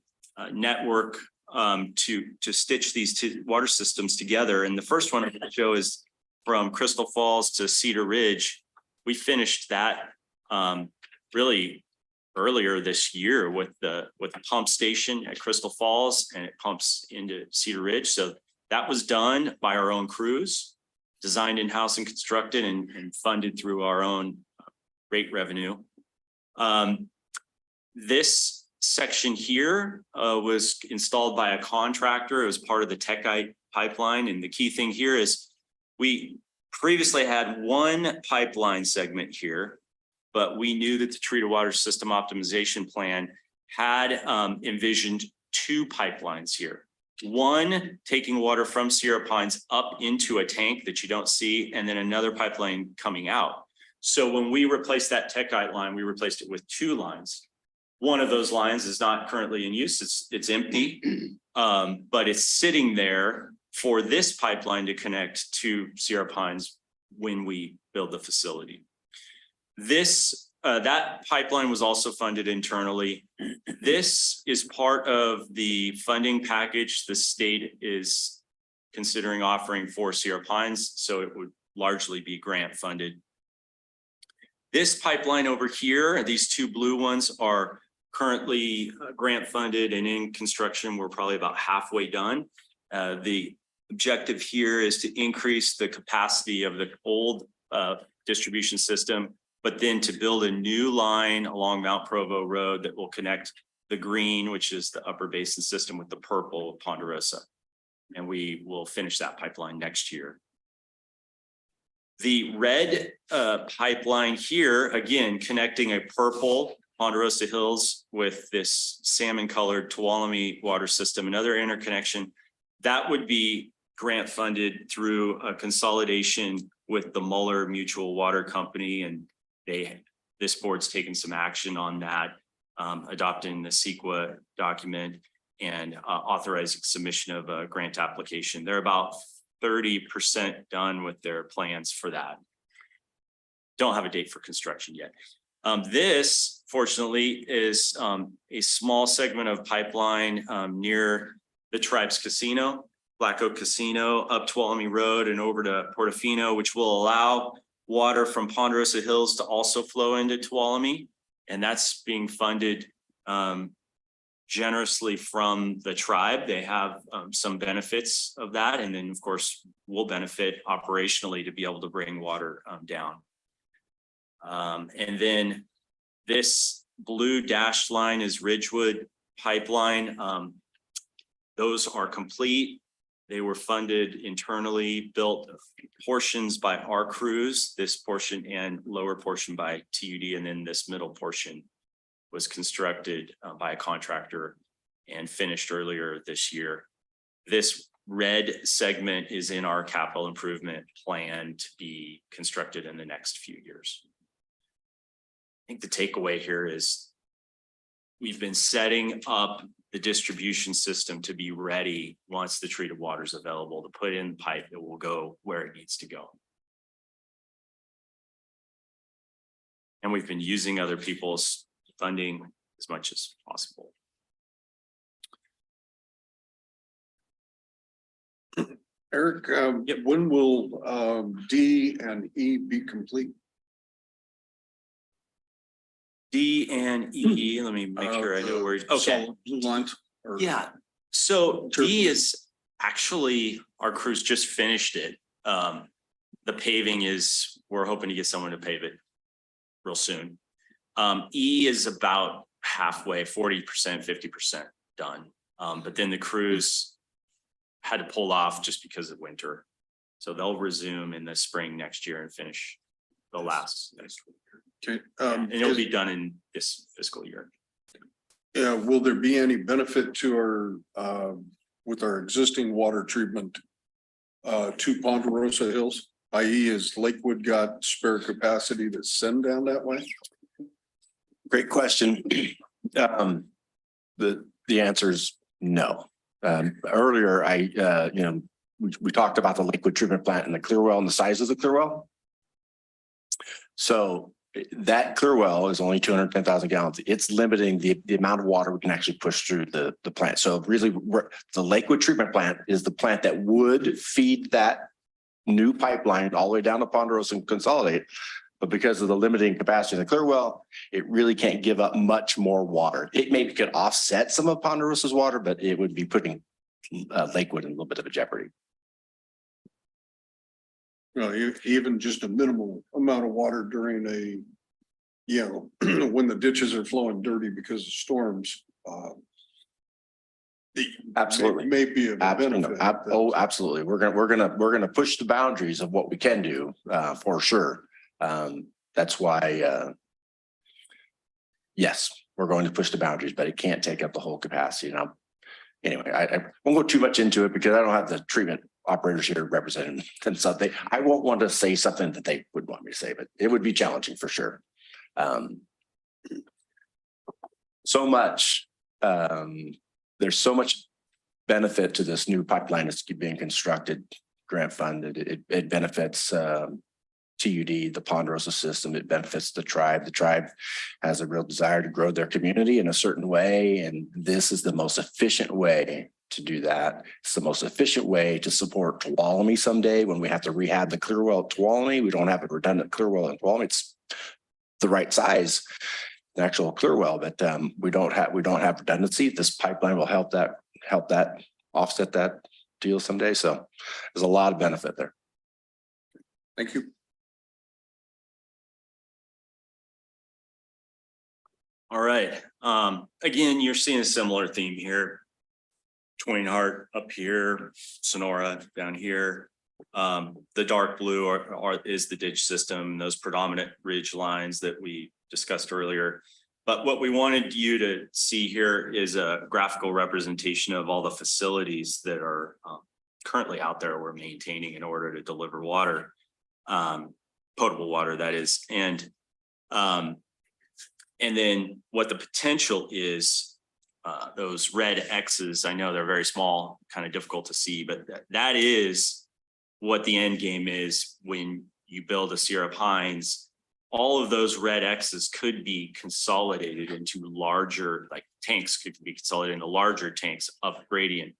network to stitch these two water systems together. And the first one I'm going to show is from Crystal Falls to Cedar Ridge. We finished that really earlier this year with the pump station at Crystal Falls, and it pumps into Cedar Ridge. So that was done by our own crews, designed in-house and constructed and funded through our own rate revenue. This section here was installed by a contractor. It was part of the Techite pipeline. And the key thing here is we previously had one pipeline segment here, but we knew that the treated water system optimization plan had envisioned two pipelines here. One taking water from Sierra Pines up into a tank that you don't see, and then another pipeline coming out. So when we replaced that Techite line, we replaced it with two lines. One of those lines is not currently in use, it's empty, but it's sitting there for this pipeline to connect to Sierra Pines when we build the facility. That pipeline was also funded internally. This is part of the funding package the state is considering offering for Sierra Pines, so it would largely be grant funded. This pipeline over here, these two blue ones, are currently grant funded and in construction. We're probably about halfway done. The objective here is to increase the capacity of the old distribution system, but then to build a new line along Mount Provo Road that will connect the green, which is the upper basin system, with the purple Ponderosa. And we will finish that pipeline next year. The red pipeline here, again, connecting a purple Ponderosa Hills with this salmon colored Tuolumne water system, another interconnection, that would be grant funded through a consolidation with the Muller Mutual Water Company, and this board's taken some action on that, adopting the CEQA document and authorizing submission of a grant application. They're about 30% done with their plans for that. Don't have a date for construction yet. This, fortunately, is a small segment of pipeline near the Tribes Casino, Black Oak Casino, up Tuolumne Road and over to Portofino, which will allow water from Ponderosa Hills to also flow into Tuolumne. And that's being funded generously from the tribe. They have some benefits of that. And then, of course, we'll benefit operationally to be able to bring water down. And then this blue dashed line is Ridgewood Pipeline. Those are complete. They were funded internally, built portions by our crews, this portion and lower portion by TUD, and then this middle portion was constructed by a contractor and finished earlier this year. This red segment is in our capital improvement plan to be constructed in the next few years. I think the takeaway here is we've been setting up the distribution system to be ready once the treated water is available to put in pipe that will go where it needs to go. And we've been using other people's funding as much as possible. Eric, Yep. when will D and E be complete? D and E, let me make sure I know where, okay. Solid blue lines? or- Yeah, so D is actually, our crews just finished it. The paving is, we're hoping to get someone to pave it real soon. E is about halfway, 40%, 50% done. But then the crews had to pull off just because of winter. So they'll resume in the spring next year and finish the last next week. Okay, And it'll be done in this fiscal year. yeah, will there be any benefit to our, with our existing water treatment to Ponderosa Hills? i.e. has Lakewood got spare capacity to send down that way? Great question. The answer is no. Earlier, we talked about the liquid treatment plant and the clear well and the size of the clear well. So that clear well is only 210,000 gallons. It's limiting the amount of water we can actually push through the plant. So really, the liquid treatment plant is the plant that would feed that new pipeline all the way down to Ponderosa and consolidate. But because of the limiting capacity of the clear well, it really can't give up much more water. It maybe could offset some of Ponderosa's water, but it would be putting Lakewood in a little bit of a jeopardy. Even just a minimal amount of water during when the ditches are flowing dirty because of storms. Absolutely. May be a benefit. Absolutely. We're gonna push the boundaries of what we can do for sure. That's why, yes, we're going to push the boundaries, but it can't take up the whole capacity. Now, anyway, I won't go too much into it because I don't have the treatment operators here representing themselves. I won't want to say something that they would want me to say, but it would be challenging for sure. There's so much benefit to this new pipeline that's being constructed, grant funded. It benefits TUD, the Ponderosa system. It benefits the tribe. The tribe has a real desire to grow their community in a certain way. And this is the most efficient way to do that. It's the most efficient way to support Tuolumne someday when we have to rehab the clear well at Tuolumne. We don't have a redundant clear well in Tuolumne. It's the right size, the actual clear well, but we don't have redundancy. This pipeline will help that offset that deal someday. So there's a lot of benefit there. Thank you. All right. Again, you're seeing a similar theme here. Twain Harte up here, Sonora down here. The dark blue is the ditch system, those predominant ridge lines that we discussed earlier. But what we wanted you to see here is a graphical representation of all the facilities that are currently out there we're maintaining in order to deliver water, potable water, that is. And then what the potential is, those red X's, I know they're very small, kind of difficult to see, but that is what the end game is when you build a Sierra Pines. All of those red X's could be consolidated into larger, like tanks could be consolidated into larger tanks of gradient.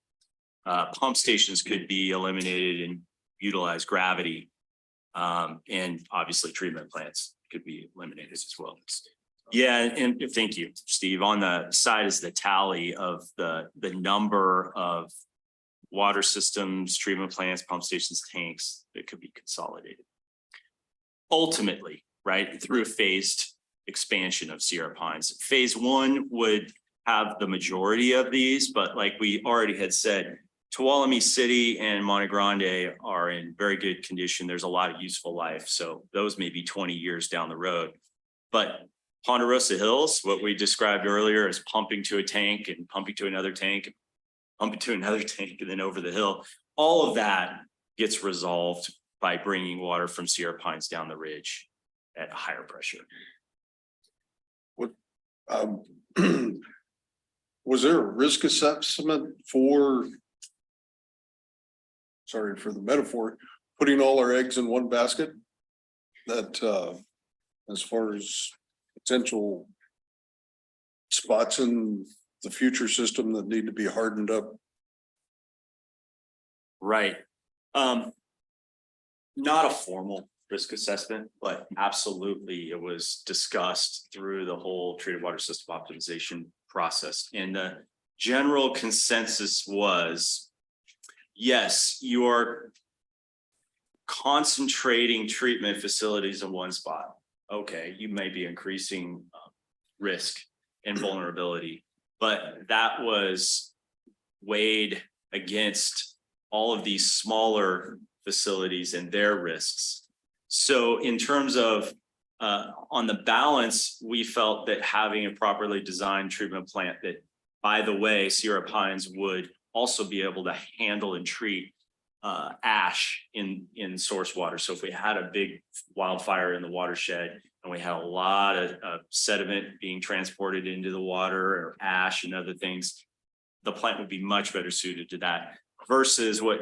Pump stations could be eliminated and utilize gravity. And obviously treatment plants could be eliminated as well. Yeah, and thank you, Steve. On the side is the tally of the number of water systems, treatment plants, pump stations, tanks that could be consolidated. Ultimately, right, through a phased expansion of Sierra Pines. Phase one would have the majority of these, but like we already had said, Tuolumne City and Monte Grande are in very good condition. There's a lot of useful life. So those may be 20 years down the road. But Ponderosa Hills, what we described earlier as pumping to a tank and pumping to another tank, pump it to another tank and then over the hill. All of that gets resolved by bringing water from Sierra Pines down the ridge at a higher pressure. Um, was there a risk assessment for, sorry for the metaphor, putting all our eggs in one basket? That, as far as potential spots in the future system that need to be hardened up? Right. Not a formal risk assessment, but absolutely it was discussed through the whole treated water system optimization process. And the general consensus was, yes, you are concentrating treatment facilities in one spot. Okay, you may be increasing risk and vulnerability, but that was weighed against all of these smaller facilities and their risks. So in terms of on the balance, we felt that having a properly designed treatment plant that, by the way, Sierra Pines would also be able to handle and treat ash in source water. So if we had a big wildfire in the watershed and we had a lot of sediment being transported into the water or ash and other things, the plant would be much better suited to that versus what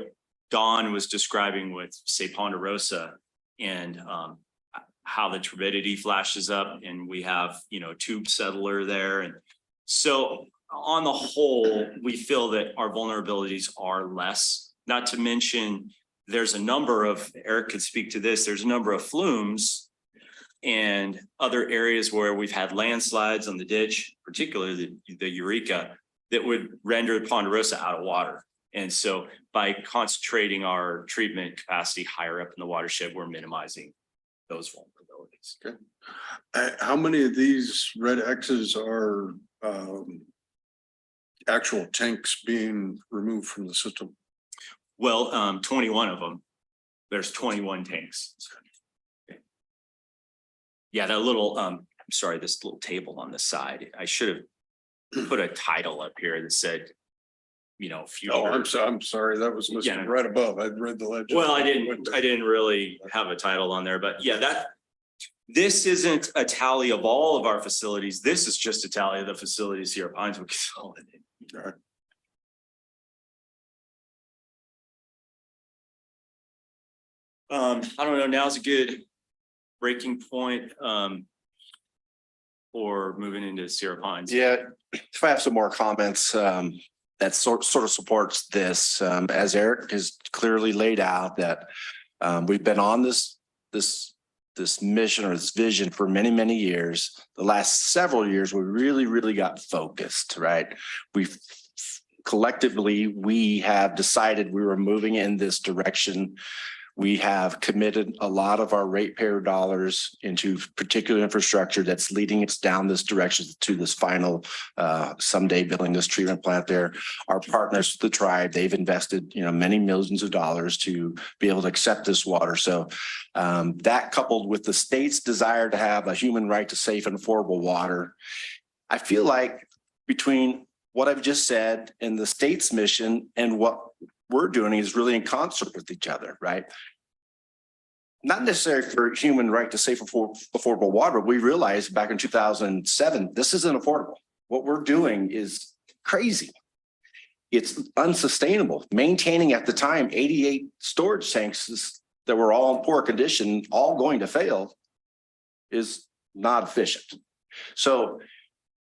Don was describing with, say, Ponderosa and how the turbidity flashes up and we have, tube settler there. And so on the whole, we feel that our vulnerabilities are less, not to mention there's a number of, Eric could speak to this, there's a number of flumes and other areas where we've had landslides on the ditch, particularly the Eureka, that would render Ponderosa out of water. And so by concentrating our treatment capacity higher up in the watershed, we're minimizing those vulnerabilities. Okay. How many of these red X's are actual tanks being removed from the system? Well, 21 of them. There's 21 tanks. Yeah, that little, I'm sorry, this little table on the side, I should have put a title up here that said, future. Oh, I'm sorry, that was listed Yeah. right above. I'd read the legend. Well, I didn't really have a title on there, but yeah, this isn't a tally of all of our facilities. This is just a tally of the facilities here at Pines we consolidate. All right. I don't know, now's a good breaking point for moving into Sierra Pines. Yeah, if I have some more comments, that sort of supports this, as Eric has clearly laid out that we've been on this mission or this vision for many, many years. The last several years, we really got focused, right? Collectively, we have decided we were moving in this direction. We have committed a lot of our ratepayer dollars into particular infrastructure that's leading us down this direction to this final someday building this treatment plant there. Our partners, the tribe, they've invested many millions of dollars to be able to accept this water. So that coupled with the state's desire to have a human right to safe and affordable water, I feel like between what I've just said and the state's mission and what we're doing is really in concert with each other, right? Not necessarily for human right to safe, affordable water, but we realized back in 2007, this isn't affordable. What we're doing is crazy. It's unsustainable. Maintaining at the time 88 storage tanks that were all in poor condition, all going to fail, is not efficient. So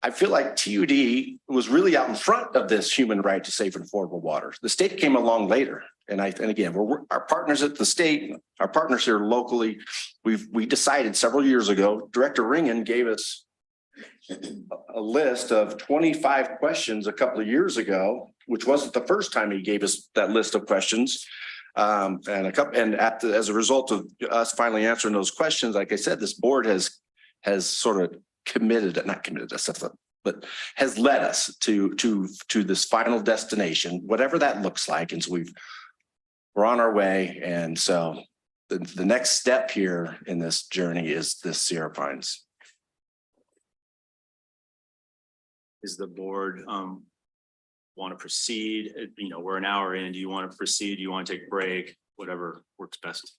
I feel like TUD was really out in front of this human right to safe and affordable water. The state came along later. And again, we're our partners at the state, our partners here locally. We decided several years ago, Director Ringen gave us a list of 25 questions a couple of years ago, which wasn't the first time he gave us that list of questions. As a result of us finally answering those questions, like I said, this board has sort of not committed us, but has led us to this final destination, whatever that looks like. And so we're on our way. And so the next step here in this journey is this Sierra Pines. Is the board want to proceed? We're an hour in. Do you want to proceed? Do you want to take a break? Whatever works best.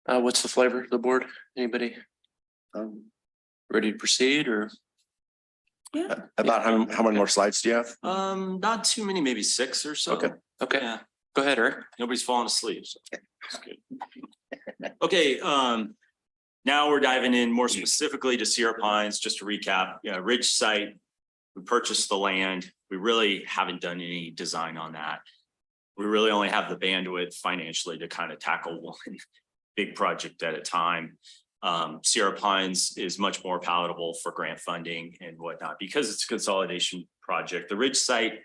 What's the flavor of the board? Anybody ready to proceed or? About how many more slides do you have? Not too many, maybe 6 or so. Okay. Okay, Yeah, go ahead, Eric. nobody's falling asleep. So that's good. Okay, now we're diving in more specifically to Sierra Pines. Just to recap, Ridge site, we purchased the land. We really haven't done any design on that. We really only have the bandwidth financially to kind of tackle one big project at a time. Sierra Pines is much more palatable for grant funding and whatnot because it's a consolidation project. The Ridge site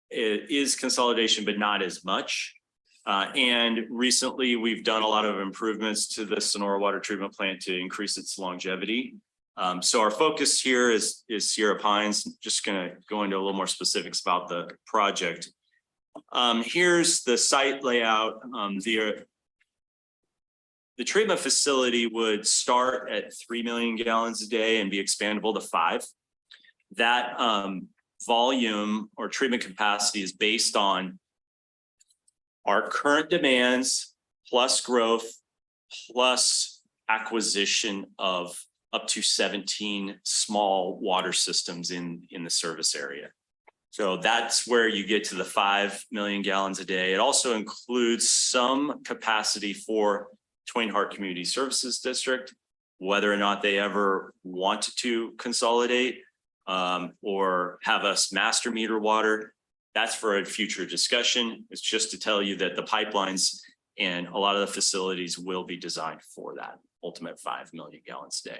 is consolidation, but not as much. And recently we've done a lot of improvements to the Sonora water treatment plant to increase its longevity. So our focus here is Sierra Pines. Just going to go into a little more specifics about the project. Here's the site layout. The treatment facility would start at 3 million gallons a day and be expandable to 5. That volume or treatment capacity is based on our current demands plus growth plus acquisition of up to 17 small water systems in the service area. So that's where you get to the 5 million gallons a day. It also includes some capacity for Twain Harte Community Services District, whether or not they ever want to consolidate or have us master meter water. That's for a future discussion. It's just to tell you that the pipelines and a lot of the facilities will be designed for that ultimate 5 million gallons a day.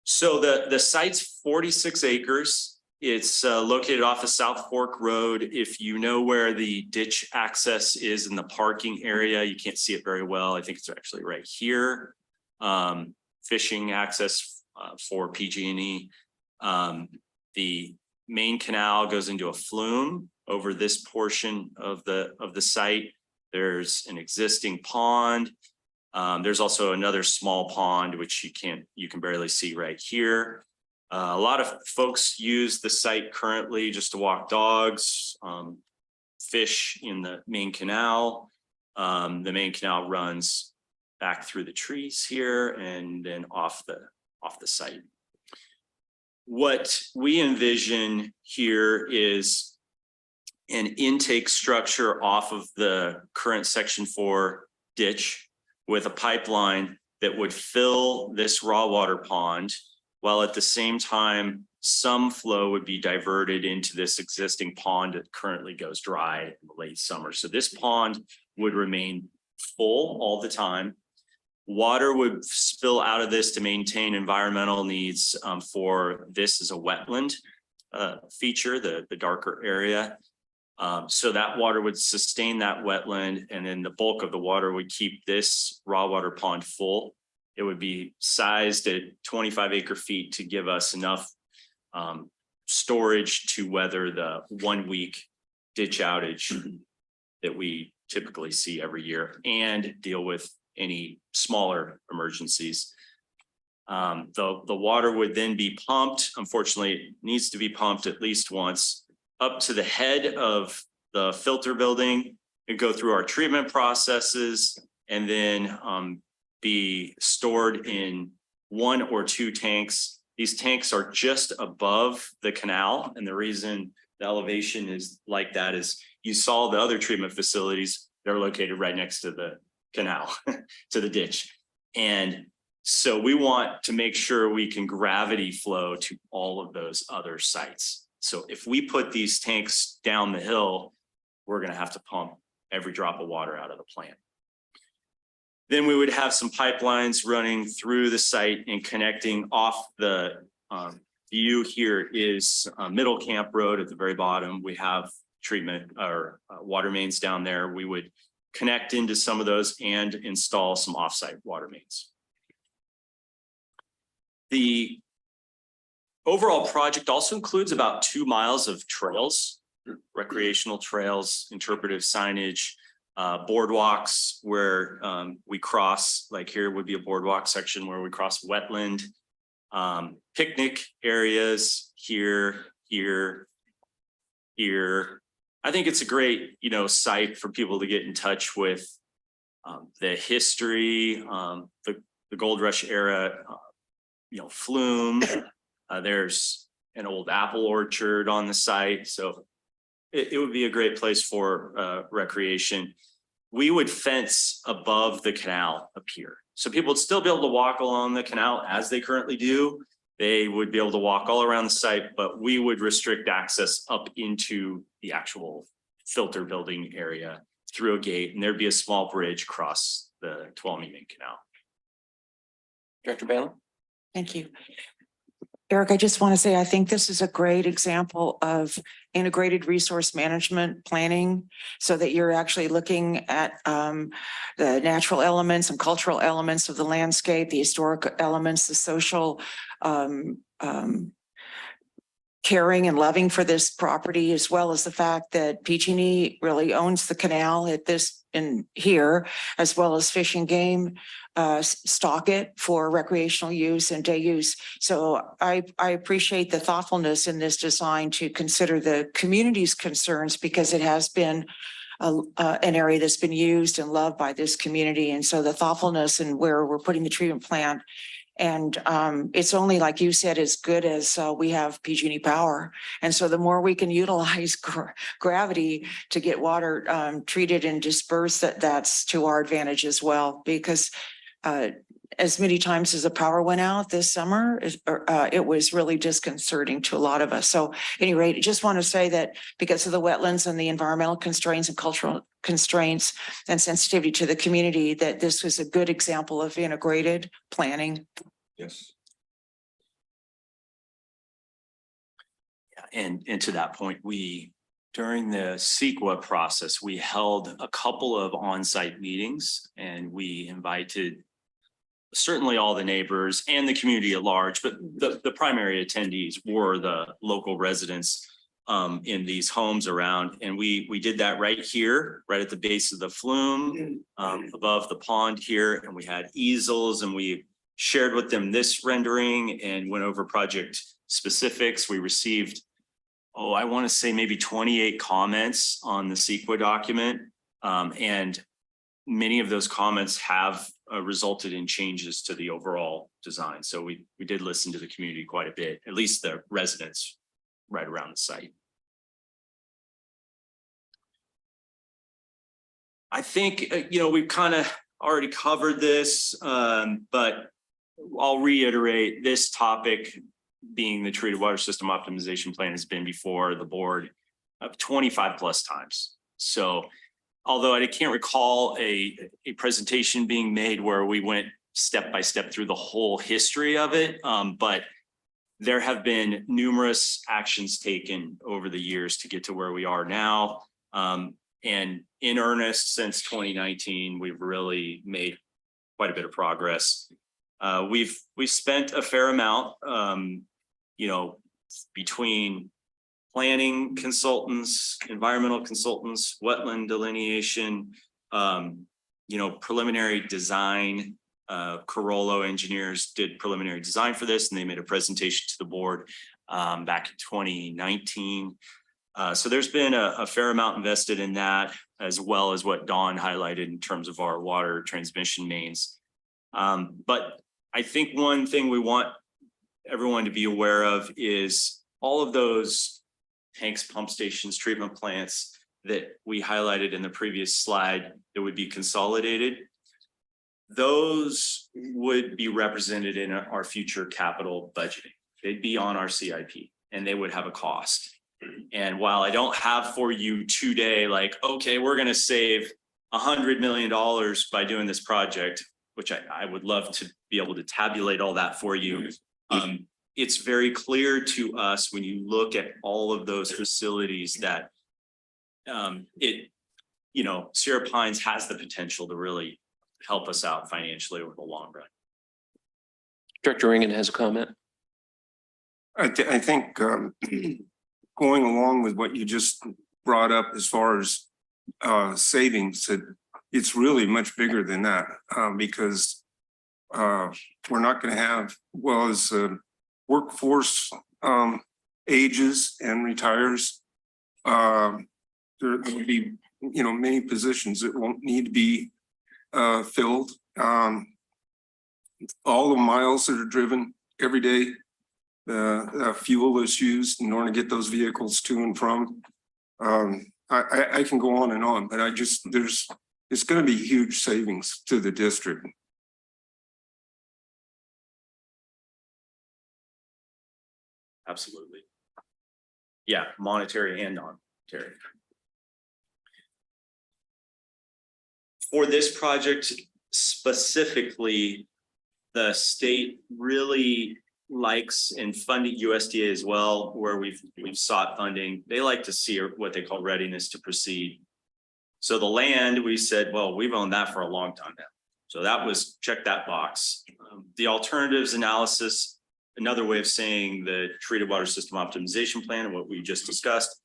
So the site's 46 acres. It's located off of South Fork Road. If you know where the ditch access is in the parking area, you can't see it very well. I think it's actually right here. Fishing access for PG&E. The main canal goes into a flume over this portion of the site. There's an existing pond. There's also another small pond, which you can barely see right here. A lot of folks use the site currently just to walk dogs, fish in the main canal. The main canal runs back through the trees here and then off the site. What we envision here is an intake structure off of the current Section 4 ditch with a pipeline that would fill this raw water pond, while at the same time, some flow would be diverted into this existing pond that currently goes dry in the late summer. So this pond would remain full all the time. Water would spill out of this to maintain environmental needs for this as a wetland feature, the darker area. So that water would sustain that wetland, and then the bulk of the water would keep this raw water pond full. It would be sized at 25 acre feet to give us enough storage to weather the 1 week ditch outage that we typically see every year and deal with any smaller emergencies. The water would then be pumped. Unfortunately, it needs to be pumped at least once up to the head of the filter building and go through our treatment processes and then be stored in 1 or 2 tanks. These tanks are just above the canal. And the reason the elevation is like that is you saw the other treatment facilities, they're located right next to the canal, to the ditch. And so we want to make sure we can gravity flow to all of those other sites. So if we put these tanks down the hill, we're going to have to pump every drop of water out of the plant. Then we would have some pipelines running through the site and connecting off the view. Here is Middle Camp Road at the very bottom. We have treatment or water mains down there. We would connect into some of those and install some offsite water mains. The overall project also includes about 2 miles of trails, recreational trails, interpretive signage, boardwalks where we cross, like here would be a boardwalk section where we cross wetland, picnic areas here, here. I think it's a great, site for people to get in touch with the history, the Gold Rush era, flume. There's an old apple orchard on the site, so it would be a great place for recreation. We would fence above the canal up here, so people would still be able to walk along the canal as they currently do. They would be able to walk all around the site, but we would restrict access up into the actual filter building area through a gate, and there'd be a small bridge across the Tuolumne Canal. Director Bailey? Thank you. Eric, I just want to say, I think this is a great example of integrated resource management planning, so that you're actually looking at the natural elements and cultural elements of the landscape, the historic elements, the social caring and loving for this property, as well as the fact that PG&E really owns the canal at this in here, as well as Fish and Game stock it for recreational use and day use. So I appreciate the thoughtfulness in this design to consider the community's concerns, because it has been an area that's been used and loved by this community. And so the thoughtfulness and where we're putting the treatment plant, and it's only, like you said, as good as we have PG&E power. And so the more we can utilize gravity to get water treated and dispersed, that's to our advantage as well. Because as many times as the power went out this summer, it was really disconcerting to a lot of us. So at any rate, I just want to say that because of the wetlands and the environmental constraints and cultural constraints and sensitivity to the community, that this was a good example of integrated planning. Yes. And to that point, during the CEQA process, we held a couple of on-site meetings, and we invited certainly all the neighbors and the community at large, but the primary attendees were the local residents in these homes around. And we did that right here, right at the base of the flume, above the pond here. And we had easels, and we shared with them this rendering and went over project specifics. We received, I want to say maybe 28 comments on the CEQA document. And many of those comments have resulted in changes to the overall design. So we did listen to the community quite a bit, at least the residents right around the site. I think, we've kind of already covered this, but I'll reiterate, this topic being the treated water system optimization plan has been before the board 25 plus times. So although I can't recall a presentation being made where we went step by step through the whole history of it, but there have been numerous actions taken over the years to get to where we are now. And in earnest, since 2019, we've really made quite a bit of progress. We've spent a fair amount, between planning consultants, environmental consultants, wetland delineation, preliminary design. Carollo engineers did preliminary design for this, and they made a presentation to the board back in 2019. So there's been a fair amount invested in that, as well as what Dawn highlighted in terms of our water transmission mains. But I think one thing we want everyone to be aware of is all of those tanks, pump stations, treatment plants that we highlighted in the previous slide that would be consolidated. Those would be represented in our future capital budgeting. They'd be on our CIP, and they would have a cost. And while I don't have for you today, like, okay, we're going to save $100 million by doing this project, which I would love to be able to tabulate all that for you. It's very clear to us when you look at all of those facilities that Sierra Pines has the potential to really help us out financially over the long run. Director Ringen has a comment. I think going along with what you just brought up as far as savings, it's really much bigger than that, because we're not going to have, well, as workforce ages and retires, There will be, many positions that won't need to be filled. All the miles that are driven every day, the fuel is used in order to get those vehicles to and from. I can go on and on, but it's going to be huge savings to the district. Absolutely. Yeah, monetary and non-monetary. For this project specifically, the state really likes and funding USDA as well, where we've sought funding. They like to see what they call readiness to proceed. So the land, we said, well, we've owned that for a long time now. So that was check that box. The alternatives analysis, another way of saying the treated water system optimization plan and what we just discussed.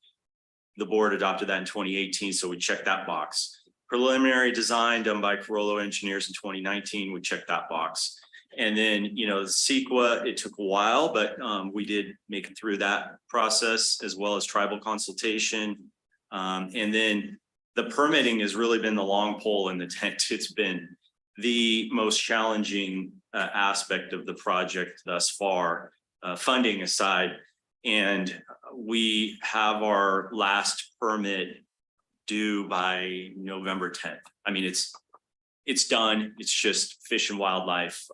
The board adopted that in 2018, so we checked that box. Preliminary design done by Carollo engineers in 2019, we checked that box. And then, the CEQA, it took a while, but we did make it through that process, as well as tribal consultation. And then the permitting has really been the long pole in the tent. It's been the most challenging aspect of the project thus far, funding aside. And we have our last permit due by November 10th. I mean, it's done. It's just Fish and Wildlife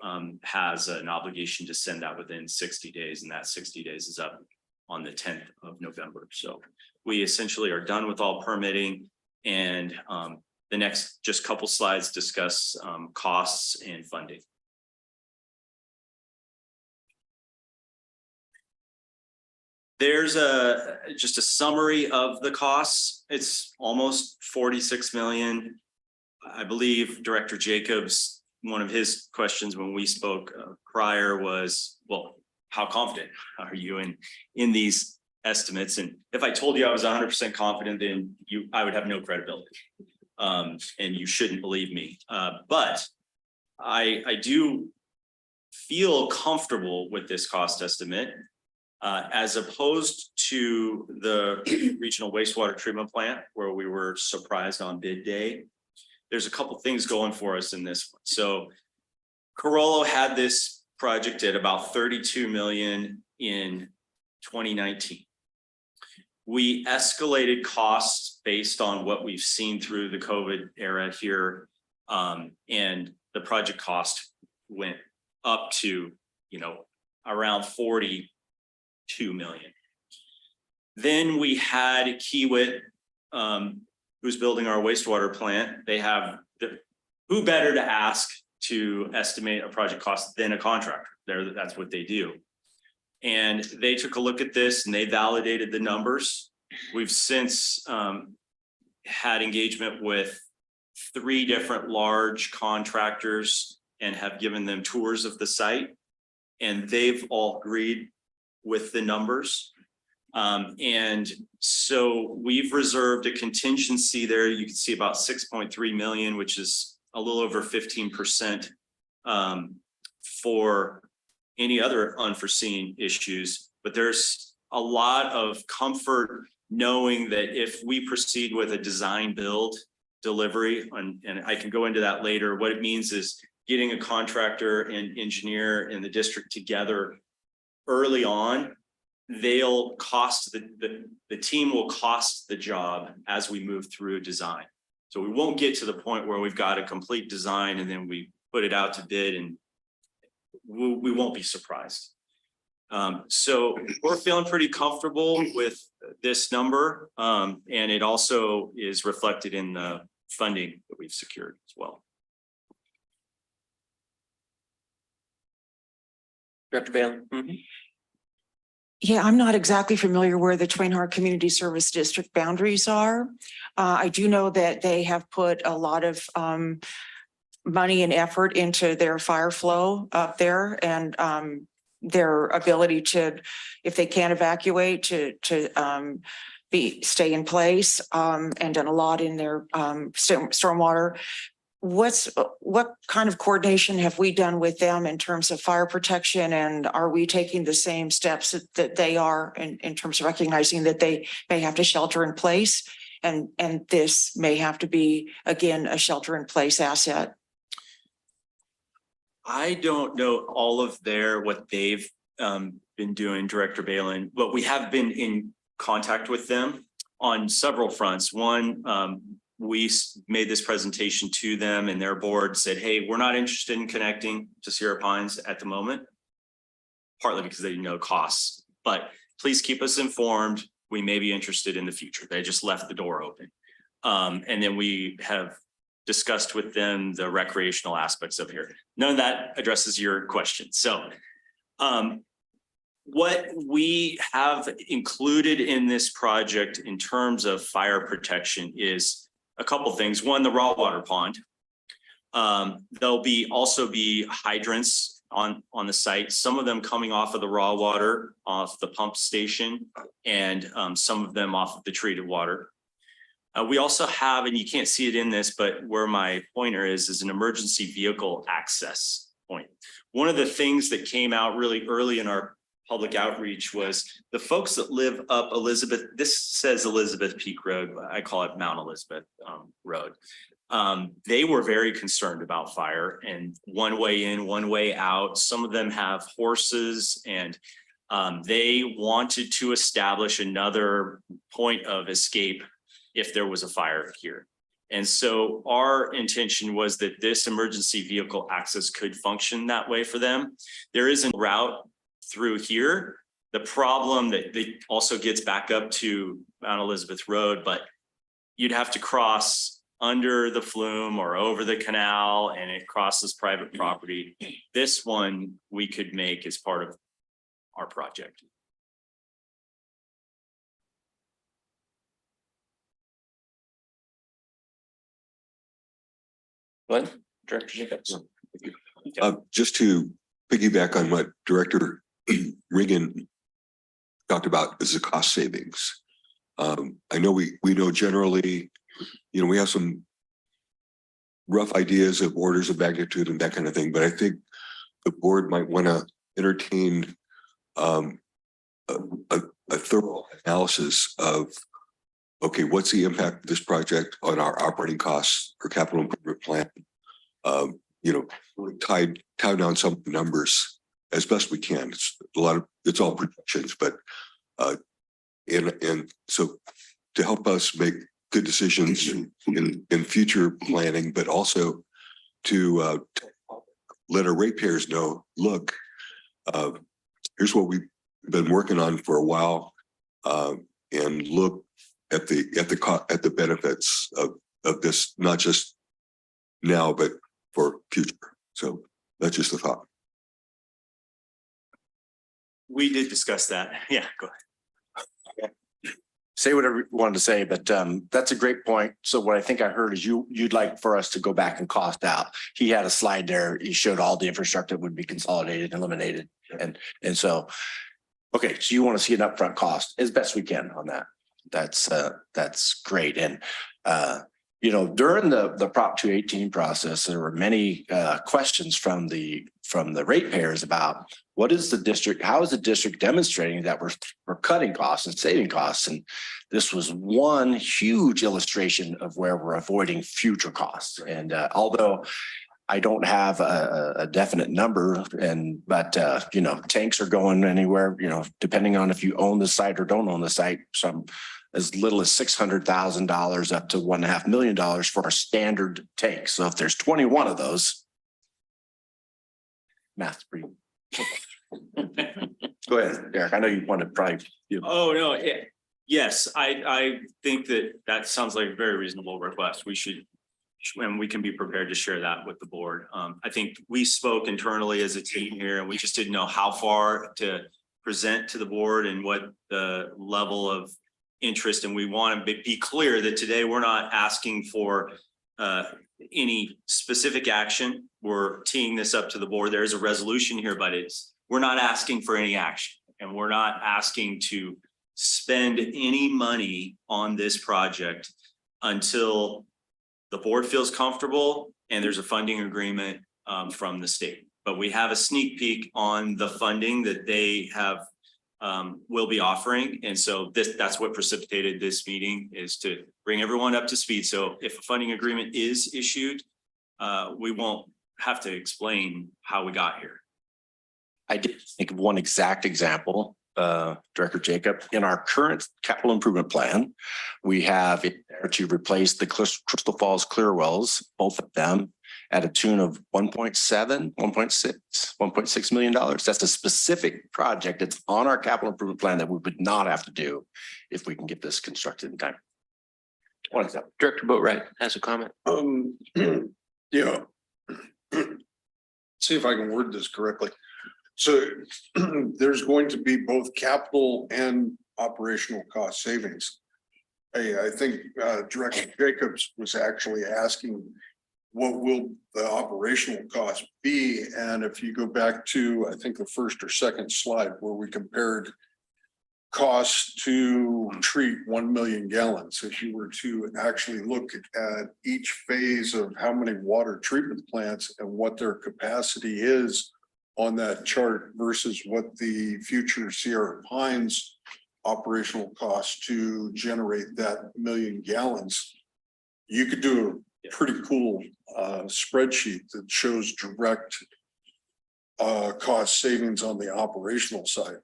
has an obligation to send that within 60 days, and that 60 days is up on the 10th of November. So we essentially are done with all permitting, and the next just couple slides discuss costs and funding. There's just a summary of the costs. It's almost 46 million. I believe Director Jacobs, one of his questions when we spoke prior was, well, how confident are you in these estimates? And if I told you I was 100% confident, then I would have no credibility. And you shouldn't believe me. But I do feel comfortable with this cost estimate. As opposed to the regional wastewater treatment plant, where we were surprised on bid day. There's a couple things going for us in this one. So Carollo had this project at about 32 million in 2019. We escalated costs based on what we've seen through the COVID era here. And the project cost went up to, around 42 million. Then we had Kiewit, who's building our wastewater plant. They have who better to ask to estimate a project cost than a contractor. That's what they do. And they took a look at this and they validated the numbers. We've since had engagement with 3 different large contractors and have given them tours of the site. And they've all agreed with the numbers. And so we've reserved a contingency there. You can see about 6.3 million, which is a little over 15% for any other unforeseen issues. But there's a lot of comfort knowing that if we proceed with a design build delivery, and I can go into that later, what it means is getting a contractor and engineer in the district together early on. They'll cost the team will cost the job as we move through design. So we won't get to the point where we've got a complete design and then we put it out to bid and we won't be surprised. So we're feeling pretty comfortable with this number. And it also is reflected in the funding that we've secured as well. Dr. Bailey. Yeah, I'm not exactly familiar where the Twain Harte Community Service District boundaries are. I do know that they have put a lot of money and effort into their fire flow up there, and their ability to, if they can't evacuate, to stay in place, and done a lot in their stormwater. what kind of coordination have we done with them in terms of fire protection? And are we taking the same steps that they are in terms of recognizing that they may have to shelter in place? And this may have to be, again, a shelter in place asset. I don't know all of what they've been doing, Director Balin, but we have been in contact with them on several fronts. One, we made this presentation to them and their board said, hey, we're not interested in connecting to Sierra Pines at the moment, partly because they know costs, but please keep us informed. We may be interested in the future. They just left the door open. And then we have discussed with them the recreational aspects of here. None of that addresses your question. So what we have included in this project in terms of fire protection is a couple things. One, the raw water pond. There'll also be hydrants on the site, some of them coming off of the raw water off the pump station and some of them off of the treated water. We also have, and you can't see it in this, but where my pointer is an emergency vehicle access point. One of the things that came out really early in our public outreach was the folks that live up Elizabeth, this says Elizabeth Peak Road, but I call it Mount Elizabeth Road. They were very concerned about fire and one way in, one way out. Some of them have horses and they wanted to establish another point of escape if there was a fire here. And so our intention was that this emergency vehicle access could function that way for them. There is a route through here. The problem that also gets back up to Mount Elizabeth Road, but you'd have to cross under the flume or over the canal and it crosses private property. This one we could make as part of our project. Glenn, Director Jacobs. Just to piggyback on what Director Regan talked about is the cost savings. I know we know generally, we have some rough ideas of orders of magnitude and that kind of thing, but I think the board might want to entertain a thorough analysis of, okay, what's the impact of this project on our operating costs or capital improvement plan? Tie down some of the numbers as best we can. It's all projections, but and so to help us make good decisions in future planning, but also to let our ratepayers know, look, here's what we've been working on for a while, and look at the benefits of this, not just now, but for future. So that's just a thought. We did discuss that. Yeah, go ahead. Say whatever you wanted to say, but that's a great point. So what I think I heard is you'd like for us to go back and cost out. He had a slide there. He showed all the infrastructure that would be consolidated, eliminated. And so, okay, so you want to see an upfront cost as best we can on that. That's great. And during the Prop 218 process, there were many questions from the ratepayers about what is the district, how is the district demonstrating that we're cutting costs and saving costs? And this was one huge illustration of where we're avoiding future costs. And although I don't have a definite number, but tanks are going anywhere, depending on if you own the site or don't own the site, some as little as $600,000 up to $1.5 million for a standard tank. So if there's 21 of those, math's pretty. Go ahead, Derek. I know you want to probably. Oh, no. Yes, I think that sounds like a very reasonable request. We should, and we can be prepared to share that with the board. I think we spoke internally as a team here and we just didn't know how far to present to the board and what the level of interest. And we want to be clear that today we're not asking for any specific action. We're teeing this up to the board. There's a resolution here, but we're not asking for any action and we're not asking to spend any money on this project until the board feels comfortable and there's a funding agreement from the state. But we have a sneak peek on the funding that they have will be offering. And so that's what precipitated this meeting, is to bring everyone up to speed. So if a funding agreement is issued, we won't have to explain how we got here. I did think of one exact example, Director Jacob. In our current capital improvement plan, we have it there to replace the Crystal Falls clear wells, both of them, at a tune of 1.6 million dollars. That's a specific project that's on our capital improvement plan that we would not have to do if we can get this constructed in time. What is that? Director Boatright has a comment. Yeah. See if I can word this correctly. So there's going to be both capital and operational cost savings. I think Director Jacobs was actually asking, what will the operational cost be? And if you go back to, I think, the first or second slide where we compared costs to treat 1 million gallons, if you were to actually look at each phase of how many water treatment plants and what their capacity is on that chart versus what the future Sierra Pines operational cost to generate that 1 million gallons, you could do a pretty cool spreadsheet that shows direct cost savings on the operational side.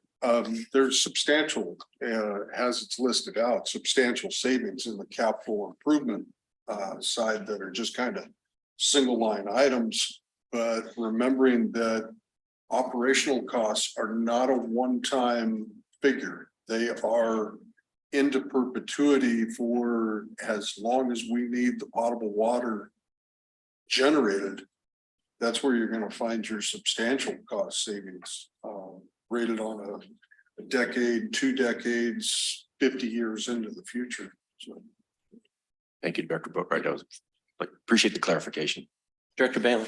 There's substantial, as it's listed out, substantial savings in the capital improvement side that are just kind of single line items. But remembering that operational costs are not a one-time figure. They are into perpetuity for as long as we need the potable water generated. That's where you're going to find your substantial cost savings rated on a decade, 2 decades, 50 years into the future. So, Thank you, Director Boatright. I appreciate the clarification. Director Bailey.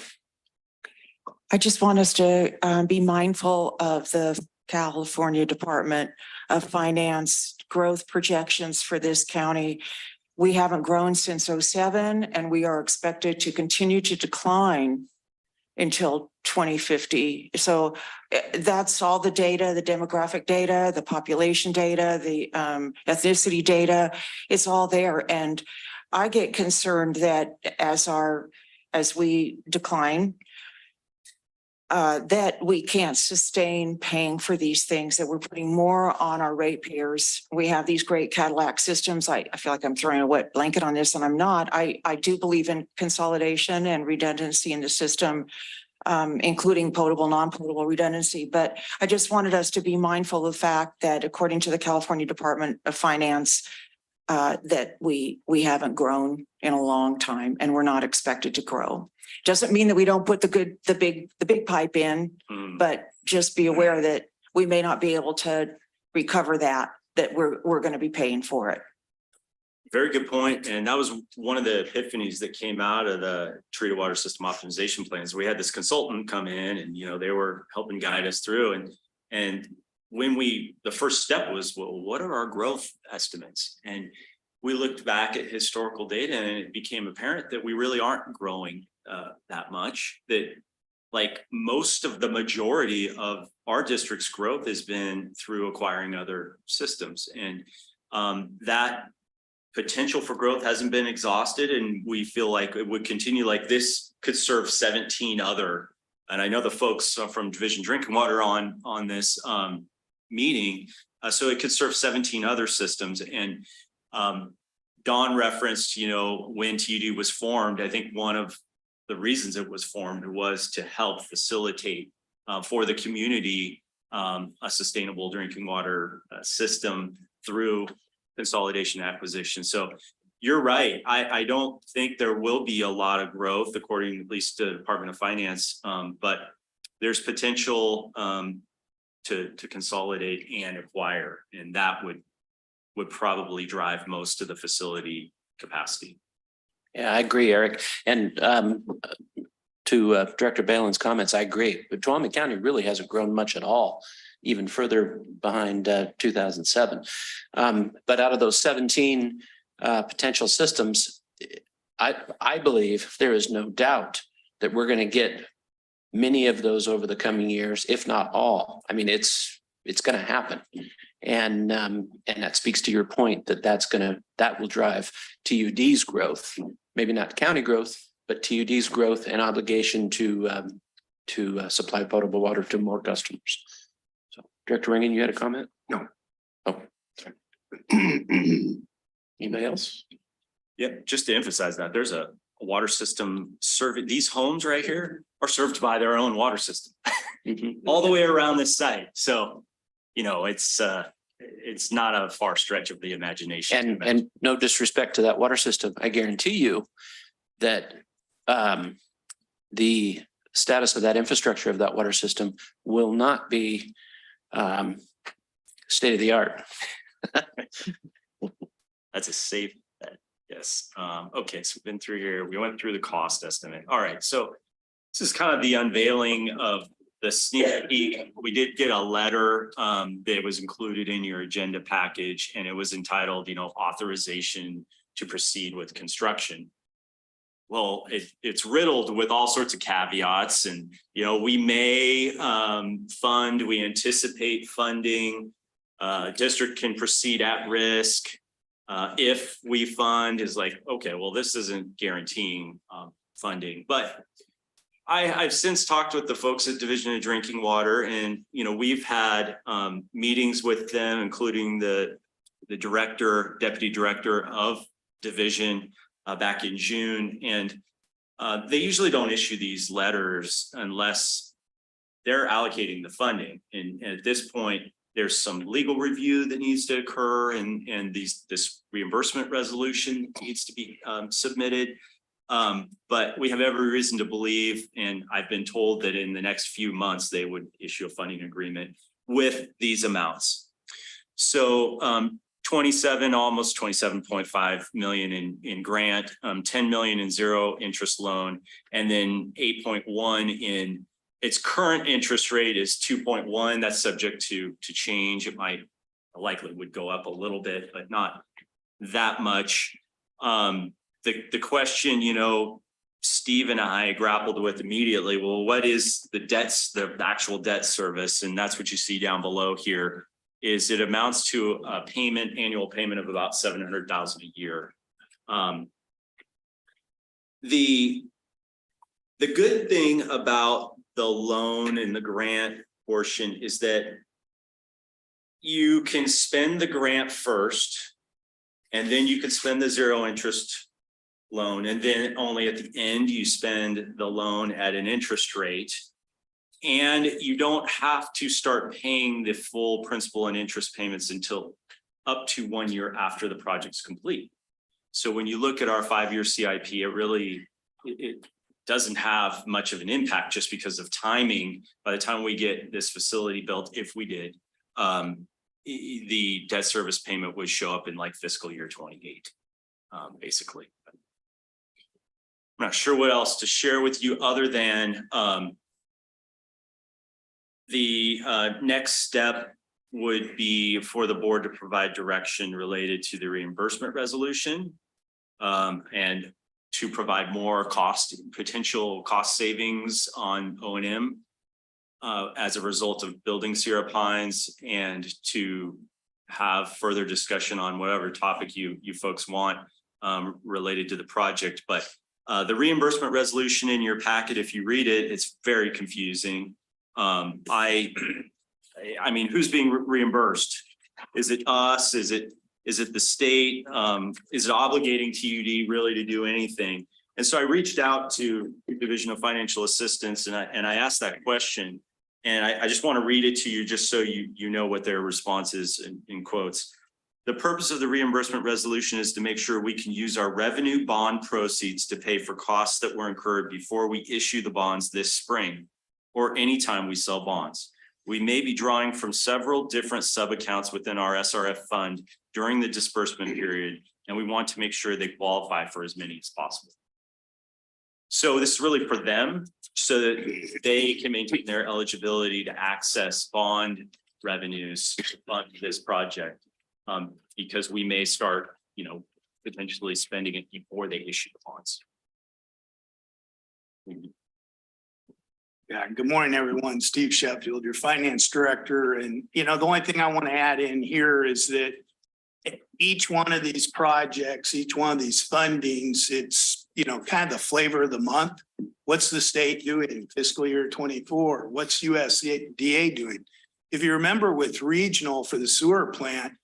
I just want us to be mindful of the California Department of Finance growth projections for this county. We haven't grown since '07, and we are expected to continue to decline until 2050. So that's all the data, the demographic data, the population data, the ethnicity data, it's all there. And I get concerned that as we decline, that we can't sustain paying for these things, that we're putting more on our ratepayers. We have these great Cadillac systems. I feel like I'm throwing a wet blanket on this, and I'm not. I do believe in consolidation and redundancy in the system, including potable, non-potable redundancy. But I just wanted us to be mindful of the fact that according to the California Department of Finance, that we haven't grown in a long time, and we're not expected to grow. Doesn't mean that we don't put the big pipe in, but just be aware that we may not be able to recover that we're going to be paying for it. Very good point. And that was one of the epiphanies that came out of the treated water system optimization plans. We had this consultant come in, and they were helping guide us through. And when the first step was, well, what are our growth estimates? And we looked back at historical data, and it became apparent that we really aren't growing that much. That like most of the majority of our district's growth has been through acquiring other systems, and that potential for growth hasn't been exhausted. And we feel like it would continue. Like this could serve 17 other, and I know the folks from Division Drinking Water on this meeting, so it could serve 17 other systems. And Don referenced, when TUD was formed, I think one of the reasons it was formed was to help facilitate for the community a sustainable drinking water system through consolidation acquisition. So you're right. I don't think there will be a lot of growth, according at least to the Department of Finance, but there's potential to consolidate and acquire, and that would probably drive most of the facility capacity. Yeah, I agree, Eric. And to Director Balin's comments, I agree. But Tuolumne County really hasn't grown much at all, even further behind 2007. But out of those 17 potential systems, I believe there is no doubt that we're going to get many of those over the coming years, if not all. I mean, it's going to happen. And that speaks to your point that will drive TUD's growth, maybe not county growth, but TUD's growth and obligation to supply potable water to more customers. So Director Ringen, you had a comment? No. Oh, sorry. Anybody else? Yeah, just to emphasize that there's a water system serving, these homes right here are served by their own water system all the way around this site. So, you know, it's not a far stretch of the imagination. And no disrespect to that water system, I guarantee you that the status of that infrastructure of that water system will not be state of the art. That's a safe bet. Yes. Okay, so we've been through here. We went through the cost estimate. All right, so this is kind of the unveiling of the sneak peek. We did get a letter that was included in your agenda package, and it was entitled, you know, authorization to proceed with construction. Well, it's riddled with all sorts of caveats, and, you know, we may fund, we anticipate funding, district can proceed at risk. If we fund is like, okay, well, this isn't guaranteeing funding, but I've since talked with the folks at Division of Drinking Water, and, you know, we've had meetings with them, including the deputy director of division back in June. And they usually don't issue these letters unless they're allocating the funding. And at this point, there's some legal review that needs to occur, and this reimbursement resolution needs to be submitted. But we have every reason to believe, and I've been told that in the next few months, they would issue a funding agreement with these amounts. So 27, almost 27.5 million in grant, 10 million in zero interest loan, and then 8.1 in its current interest rate is 2.1. That's subject to change. It might likely would go up a little bit, but not that much. The question, you know, Steve and I grappled with immediately, well, what is the actual debt service? And that's what you see down below here, is it amounts to a annual payment of about $700,000 a year. The good thing about the loan and the grant portion is that you can spend the grant first, and then you can spend the zero interest loan, and then only at the end you spend the loan at an interest rate, and you don't have to start paying the full principal and interest payments until up to 1 year after the project's complete. So when you look at our 5-year CIP, it doesn't have much of an impact just because of timing. By the time we get this facility built, if we did, the debt service payment would show up in like fiscal year 28, basically. I'm not sure what else to share with you other than the next step would be for the board to provide direction related to the reimbursement resolution and to provide more potential cost savings on O&M as a result of building Sierra Pines, and to have further discussion on whatever topic you folks want related to the project. But the reimbursement resolution in your packet, if you read it, it's very confusing. I mean, who's being reimbursed? Is it us? Is it the state? Is it obligating TUD really to do anything? And so I reached out to the Division of Financial Assistance, and I asked that question, and I just want to read it to you just so you know what their response is in quotes. The purpose of the reimbursement resolution is to make sure we can use our revenue bond proceeds to pay for costs that were incurred before we issue the bonds this spring, or anytime we sell bonds. We may be drawing from several different sub-accounts within our SRF fund during the disbursement period, and we want to make sure they qualify for as many as possible. So this is really for them, so that they can maintain their eligibility to access bond revenues to fund this project. Because we may start, you know, potentially spending it before they issue the bonds. Yeah, good morning, everyone. Steve Sheffield, your finance director. And, you know, the only thing I want to add in here is that each one of these projects, each one of these fundings, it's, you know, kind of the flavor of the month. What's the state doing in fiscal year 24? What's USDA doing? If you remember with regional for the sewer plant,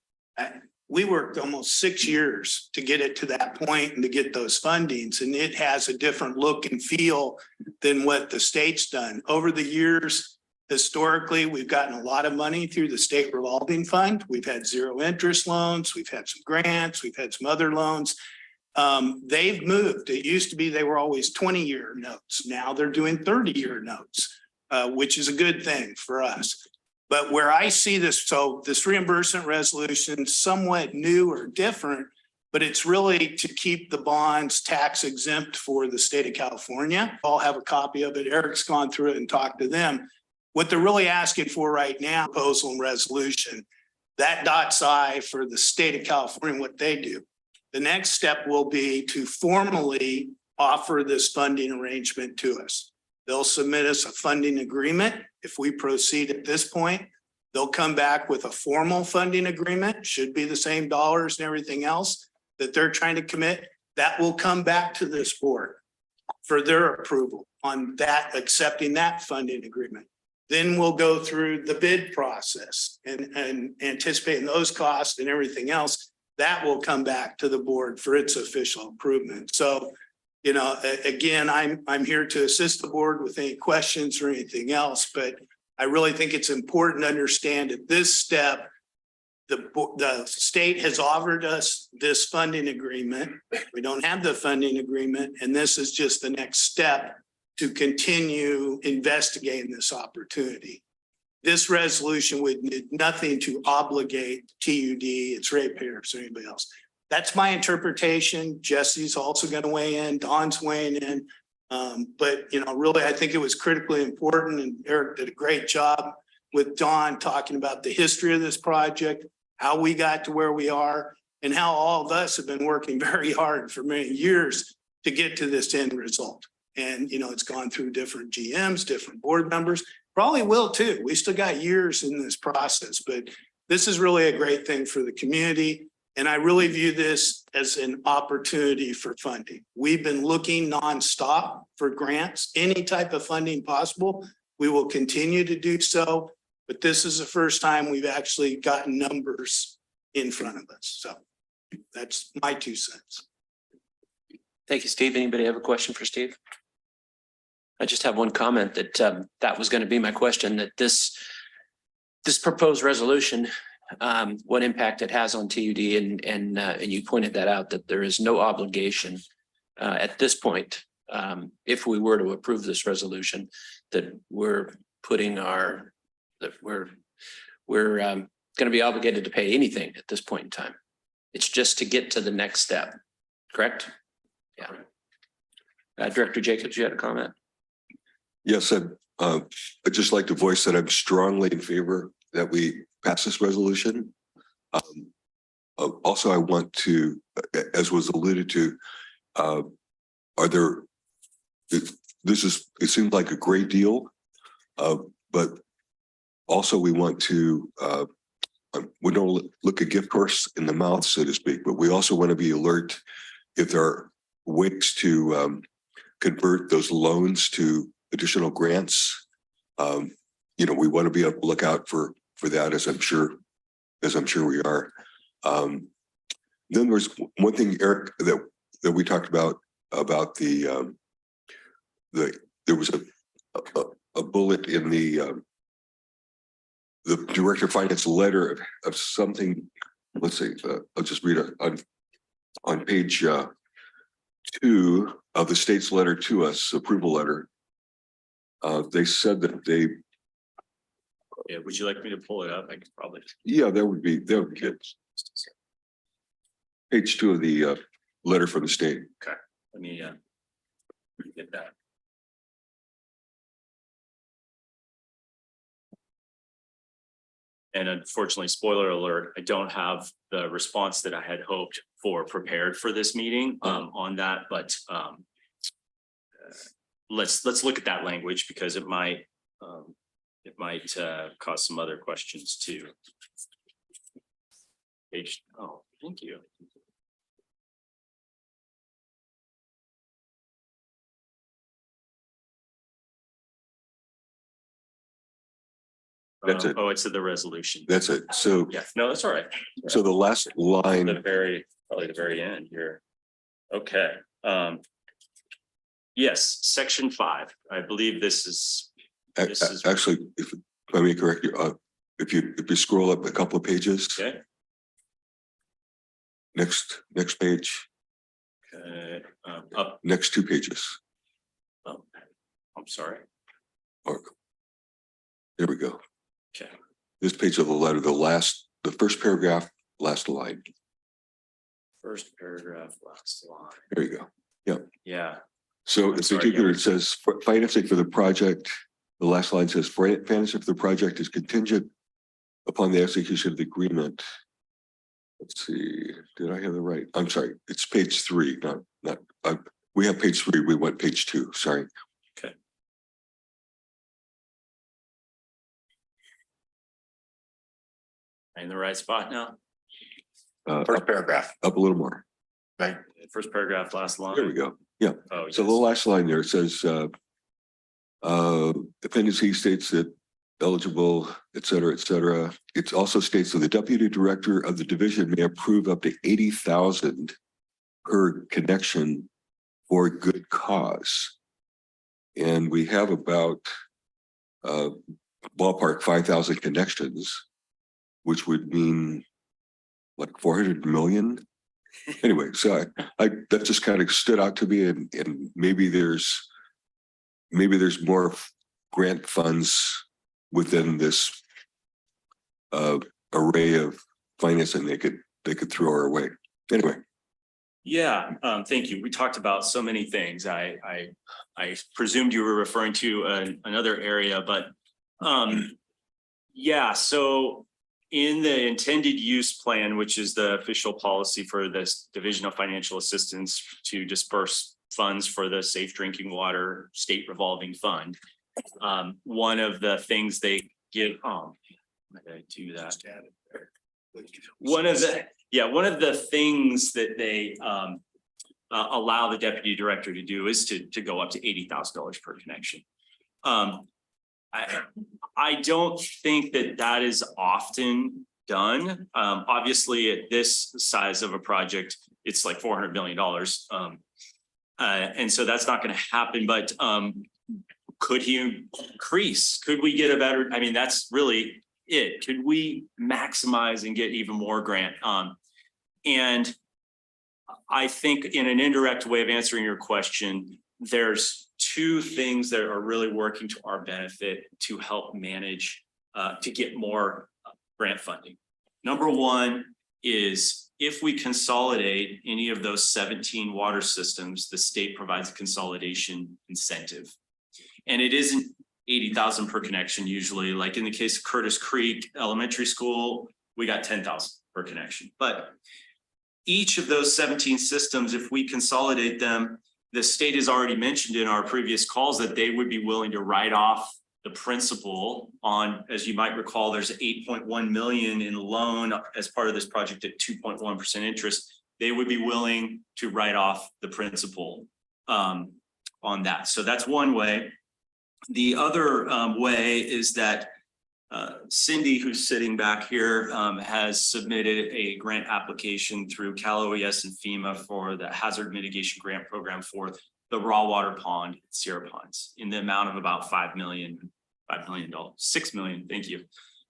we worked almost 6 years to get it to that point and to get those fundings. And it has a different look and feel than what the state's done. Over the years, historically, we've gotten a lot of money through the state revolving fund. We've had 0 interest loans. We've had some grants. We've had some other loans. They've moved. It used to be they were always 20-year notes. Now they're doing 30-year notes, which is a good thing for us. But where I see this, so this reimbursement resolution somewhat new or different, but it's really to keep the bonds tax exempt for the state of California. I'll have a copy of it. Eric's gone through it and talked to them. What they're really asking for right now, proposal and resolution, that dots I for the state of California, what they do. The next step will be to formally offer this funding arrangement to us. They'll submit us a funding agreement. If we proceed at this point, they'll come back with a formal funding agreement, should be the same dollars and everything else that they're trying to commit. That will come back to this board for their approval on that, accepting that funding agreement. Then we'll go through the bid process and anticipating those costs and everything else. That will come back to the board for its official improvement. So, you know, again, I'm here to assist the board with any questions or anything else, but I really think it's important to understand at this step, the state has offered us this funding agreement. We don't have the funding agreement, and this is just the next step to continue investigating this opportunity. This resolution would need nothing to obligate TUD, its ratepayers, or anybody else. That's my interpretation. Jesse's also going to weigh in. Don's weighing in. But, you know, really, I think it was critically important, and Eric did a great job with Don talking about the history of this project, how we got to where we are, and how all of us have been working very hard for many years to get to this end result. And, you know, it's gone through different GMs, different board members, probably will too. We still got years in this process, but this is really a great thing for the community. And I really view this as an opportunity for funding. We've been looking nonstop for grants, any type of funding possible. We will continue to do so, but this is the first time we've actually gotten numbers in front of us. So that's my 2 cents. Thank you, Steve. Anybody have a question for Steve? I just have one comment that that was going to be my question, that this proposed resolution, what impact it has on TUD, and you pointed that out, that there is no obligation at this point, if we were to approve this resolution, that we're putting that we're going to be obligated to pay anything at this point in time. It's just to get to the next step, correct? Yeah. Director Jacobs, you had a comment? Yes, I'd just like to voice that I'm strongly in favor that we pass this resolution. Also, I want to, as was alluded to, it seems like a great deal, but also we want to, we don't look a gift horse in the mouth, so to speak, but we also want to be alert if there are ways to convert those loans to additional grants. You know, we want to be able to look out for that, as I'm sure we are. Then there's one thing, Eric, that we talked about there was a bullet in the director of finance letter of something. Let's see, I'll just read it on page 2 of the state's letter to us, approval letter. They said that they. Yeah, would you like me to pull it up? I could probably. Yeah, that would be good. Page 2 of the letter from the state. Okay, let me get that. And unfortunately, spoiler alert, I don't have the response that I had hoped prepared for this meeting on that, but let's look at that language because it might cause some other questions too. Oh, thank you. That's it. Oh, it's the resolution. That's it. So, Yeah, no, that's all right. so the last line, Probably the very end here. Okay. Yes, section 5. I believe this is. actually, if I may correct you, if you scroll up a couple of pages, Okay. next page, Up. next 2 pages. Oh, I'm sorry. Or there we go. Okay. This page of the letter, the first paragraph, last line. First paragraph, last line. There you go. Yeah. So I'm in sorry, particular, yeah. it says financing for the project. The last line says financing for the project is contingent upon the execution of the agreement. Let's see, did I have the right? I'm sorry, it's page 3, not, we have page 3, we went page 2, sorry. Okay. In the right spot now? First paragraph. Up a little more. Right. First paragraph, last line. There we go. Yeah. Oh, So the yes. last line there says, appendice states that eligible, et cetera, et cetera. It also states that the deputy director of the division may approve up to 80,000 per connection for good cause. And we have about ballpark 5,000 connections, which would mean like 400 million. Anyway, so I that just kind of stood out to me, and maybe there's more grant funds within this array of financing they could throw our way. Anyway. Yeah, thank you. We talked about so many things. I presumed you were referring to another area, but yeah, so in the intended use plan, which is the official policy for this Division of Financial Assistance to disperse funds for the Safe Drinking Water State Revolving Fund, one of the things they give, why did I do that? One of the things that they allow the deputy director to do is to go up to $80,000 per connection. I don't think that is often done. Obviously, at this size of a project, it's like $400 million. And so that's not going to happen. But could he increase? Could we get a better? I mean, that's really it. Could we maximize and get even more grant? And I think in an indirect way of answering your question, there's 2 things that are really working to our benefit to help manage, to get more grant funding. Number 1 is if we consolidate any of those 17 water systems, the state provides a consolidation incentive. And it isn't 80,000 per connection usually. Like in the case of Curtis Creek Elementary School, we got 10,000 per connection. But each of those 17 systems, if we consolidate them, the state has already mentioned in our previous calls that they would be willing to write off the principal on, as you might recall, there's 8.1 million in loan as part of this project at 2.1% interest. They would be willing to write off the principal on that. So that's one way. The other way is that Cindy, who's sitting back here, has submitted a grant application through Cal OES and FEMA for the hazard mitigation grant program for the raw water pond at Sierra Pines in the amount of about $6 million. Thank you.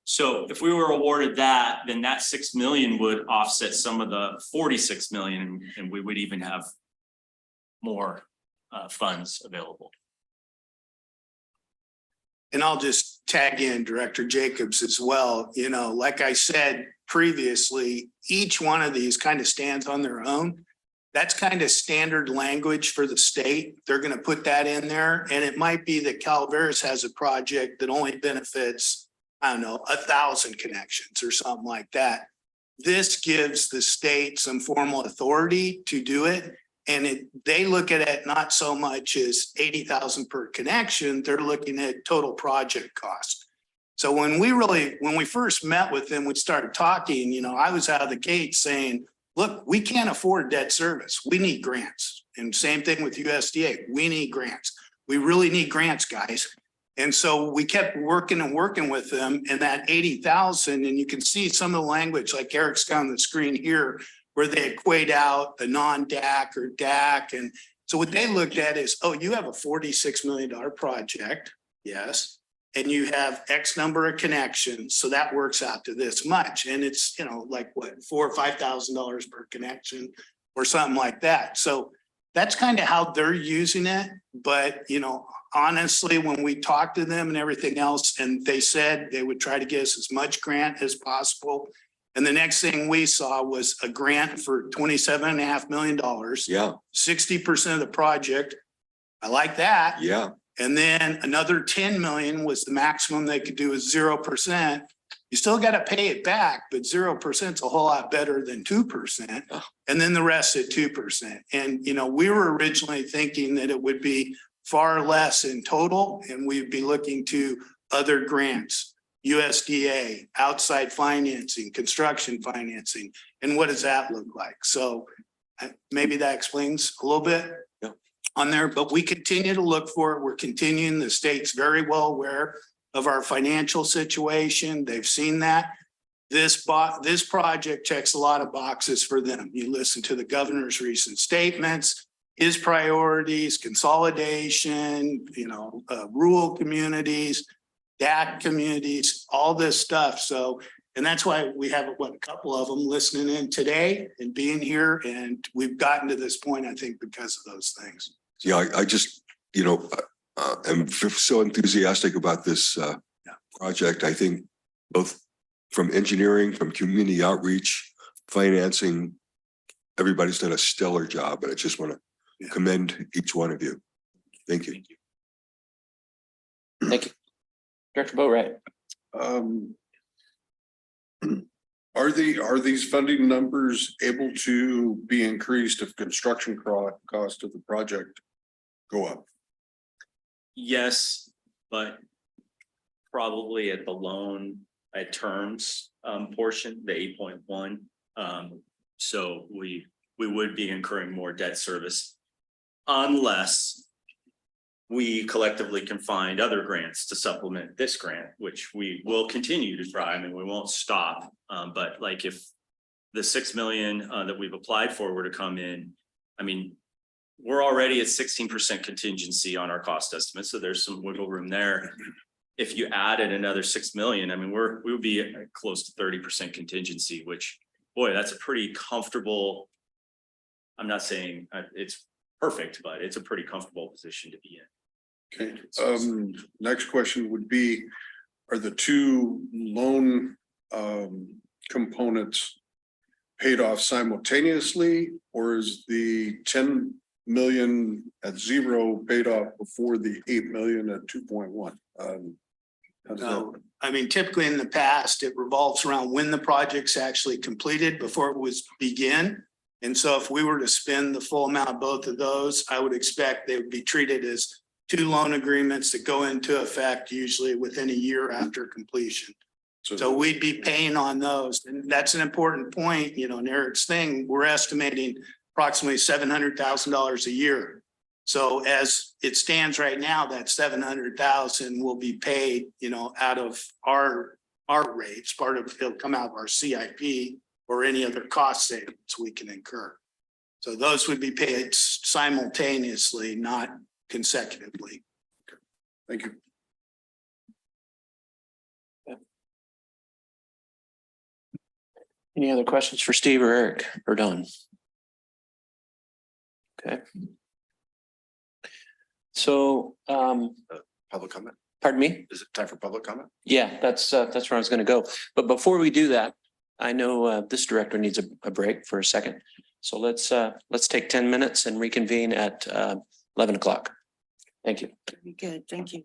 So if we were awarded that, then that 6 million would offset some of the 46 million, and we would even have more funds available. And I'll just tag in Director Jacobs as well. You know, like I said previously, each one of these kind of stands on their own. That's kind of standard language for the state. They're going to put that in there. And it might be that Calaveras has a project that only benefits, I don't know, 1,000 connections or something like that. this gives the state some formal authority to do it. And they look at it not so much as 80,000 per connection, they're looking at total project cost. So when we first met with them, we started talking, I was out of the gate saying, look, we can't afford debt service. We need grants. And same thing with USDA. We need grants. We really need grants, guys. And so we kept working and working with them, and that 80,000, and you can see some of the language like Eric's got on the screen here, where they equate out a non-DAC or DAC. And so what they looked at is, oh, you have a $46 million project. Yes. And you have X number of connections. So that works out to this much. And it's, like what, $4,000 or $5,000 per connection or something like that. So that's kind of how they're using it. But, honestly, when we talked to them and everything else, and they said they would try to get us as much grant as possible. And the next thing we saw was a grant for $27.5 million. Yeah, 60% of the project. I like that. yeah. And then another 10 million was the maximum they could do is 0%. You still got to pay it back, but 0% is a whole lot better than 2%. And then the rest at 2%. And, we were originally thinking that it would be far less in total, and we'd be looking to other grants, USDA, outside financing, construction financing. And what does that look like? So maybe that explains a little bit on there, but we continue to look for it. We're continuing. The state's very well aware of our financial situation. They've seen that. This project checks a lot of boxes for them. You listen to the governor's recent statements, his priorities, consolidation, rural communities, DAC communities, all this stuff. So, and that's why we have a couple of them listening in today and being here. And we've gotten to this point, I think, because of those things. Yeah, I just, am so enthusiastic about this project. I think both from engineering, from community outreach, financing, everybody's done a stellar job. And I just want to commend each one of you. Thank you. Thank you. Director Boatright. Are these funding numbers able to be increased if construction cost of the project go up? Yes, but probably at the loan at terms portion, the 8.1. So we would be incurring more debt service unless we collectively can find other grants to supplement this grant, which we will continue to try. I mean, we won't stop. But like if the 6 million that we've applied for were to come in, I mean, we're already at 16% contingency on our cost estimate. So there's some wiggle room there. If you added another 6 million, I mean, we would be close to 30% contingency, which, boy, that's a pretty comfortable. I'm not saying it's perfect, but it's a pretty comfortable position to be in. Okay. Next question would be, are the two loan components paid off simultaneously, or is the 10 million at zero paid off before the 8 million at 2.1? No, I mean, typically in the past, it revolves around when the project's actually completed before it was begin. And so if we were to spend the full amount of both of those, I would expect they would be treated as two loan agreements that go into effect usually within a year after completion. So we'd be paying on those. And that's an important point, in Eric's thing, we're estimating approximately $700,000 a year. So as it stands right now, that $700,000 will be paid, out of our rates. Part of it'll come out of our CIP or any other cost savings we can incur. So those would be paid simultaneously, not consecutively. Thank you. Any other questions for Steve or Eric or Don? Okay. So, Public comment? pardon me? Is it time for public comment? Yeah, that's where I was going to go. But before we do that, I know this director needs a break for a second. So let's take 10 minutes and reconvene at 11 o'clock. Thank you. Very good. Thank you.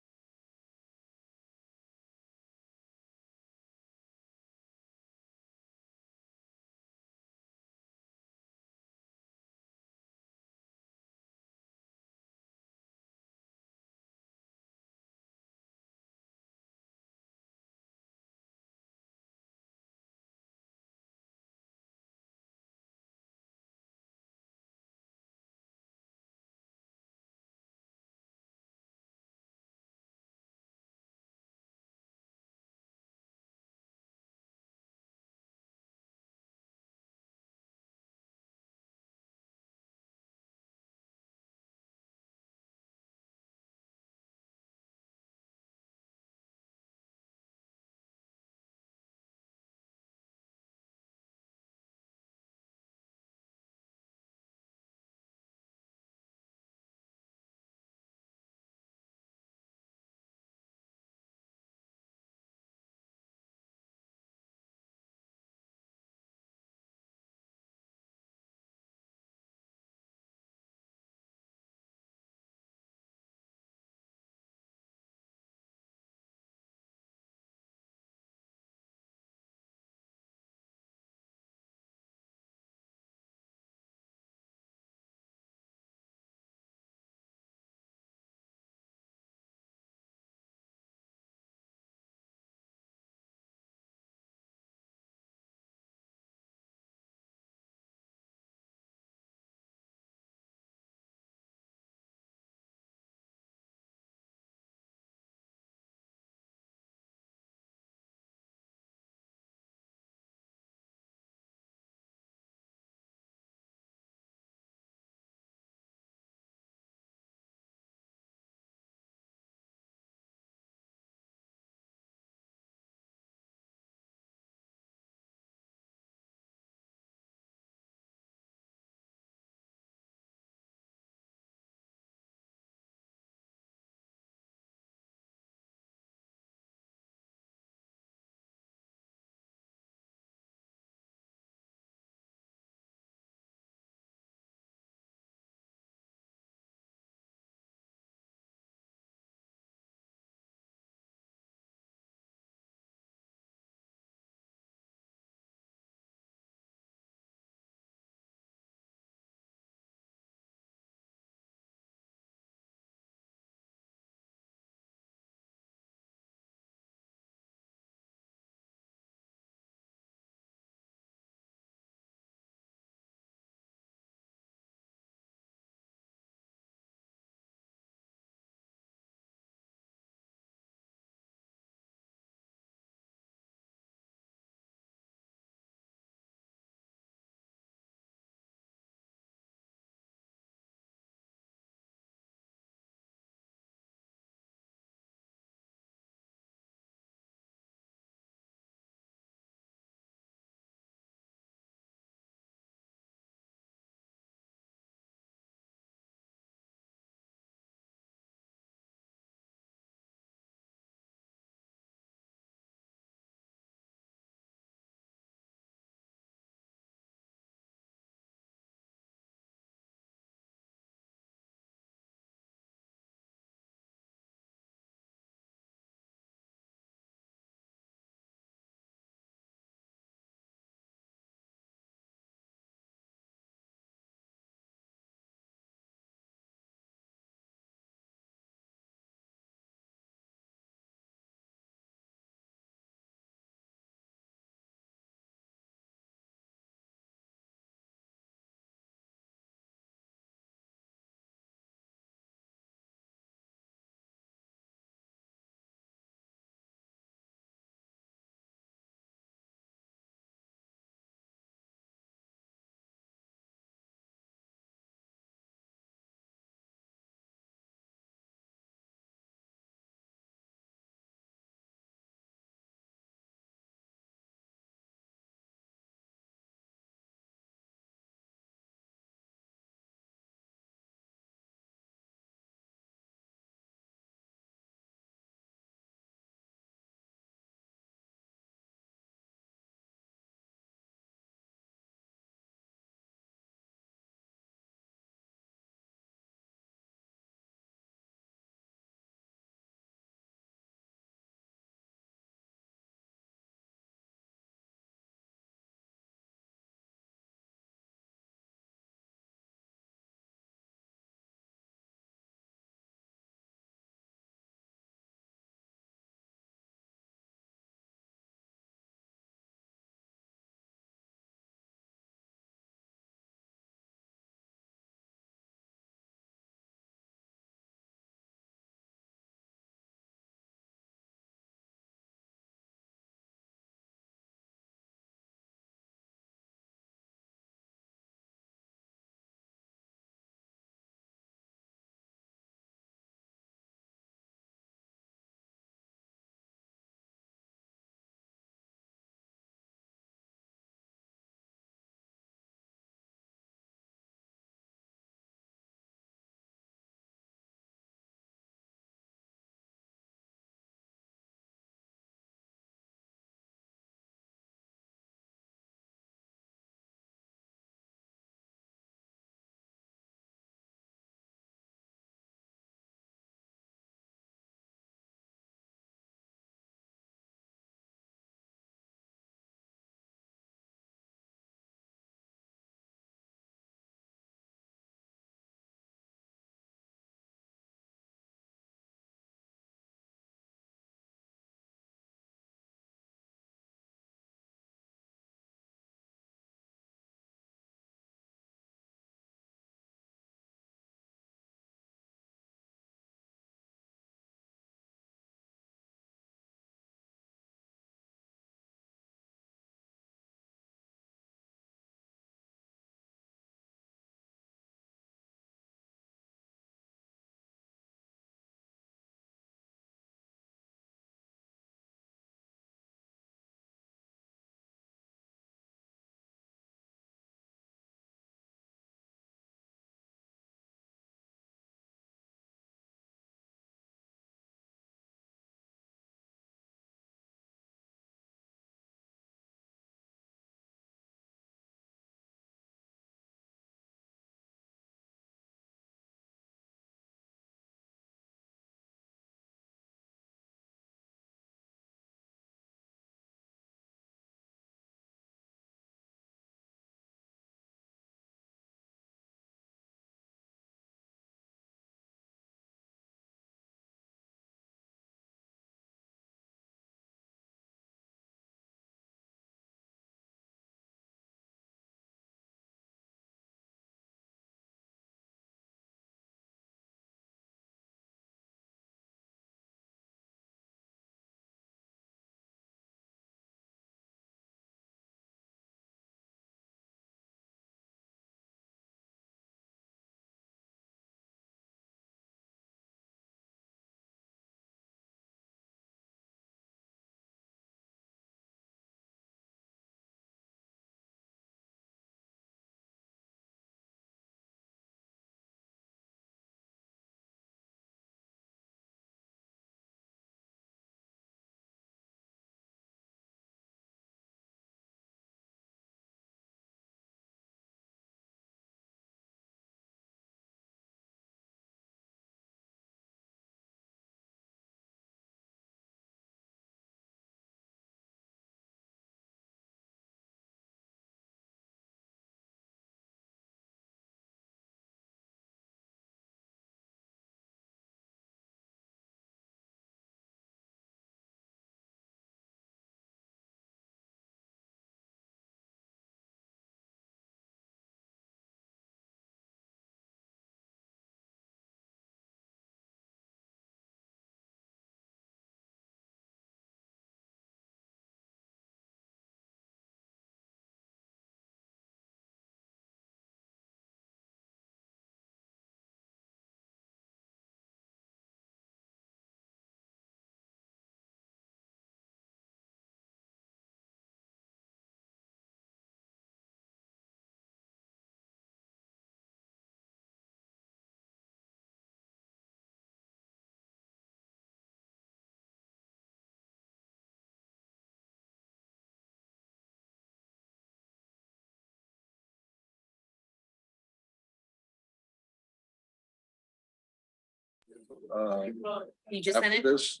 You just sent after it? this.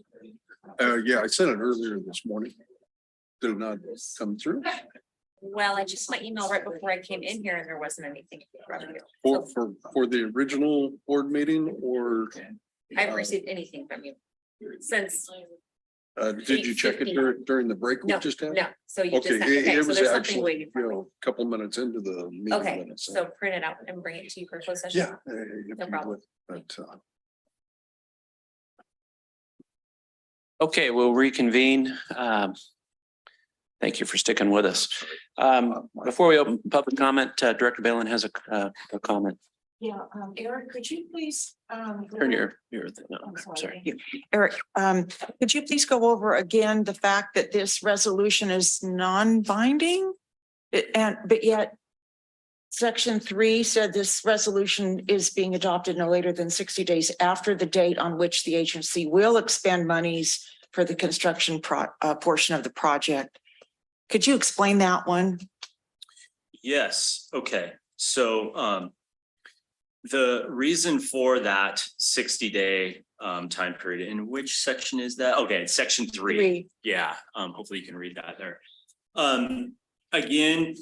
Yeah, I sent it earlier this morning. Did it not come through? Well, I checked my email right before I came in here and there wasn't anything from you. For the original board meeting or? I haven't received anything from you since, Did you check it during the break we no, just had? no. So you just, Okay, okay, it so was there's something actually, waiting for me. a couple minutes into the meeting. Okay, when it said- so print it out and bring it to you for closed session. Yeah. if you problem. would, But, Okay, we'll reconvene. Thank you for sticking with us. Before we open public comment, Director Balin has a comment. Yeah, Eric, could you please? Turn your, no, I'm I'm sorry. Eric, could you please go over again the fact that this resolution is non-binding? But yet Section 3 said this resolution is being adopted no later than 60 days after the date on which the agency will expend monies for the construction portion of the project. Could you explain that one? Yes, okay, so the reason for that 60-day time period, in which section is that? Okay, it's section 3. Yeah, hopefully you can read that there. Again,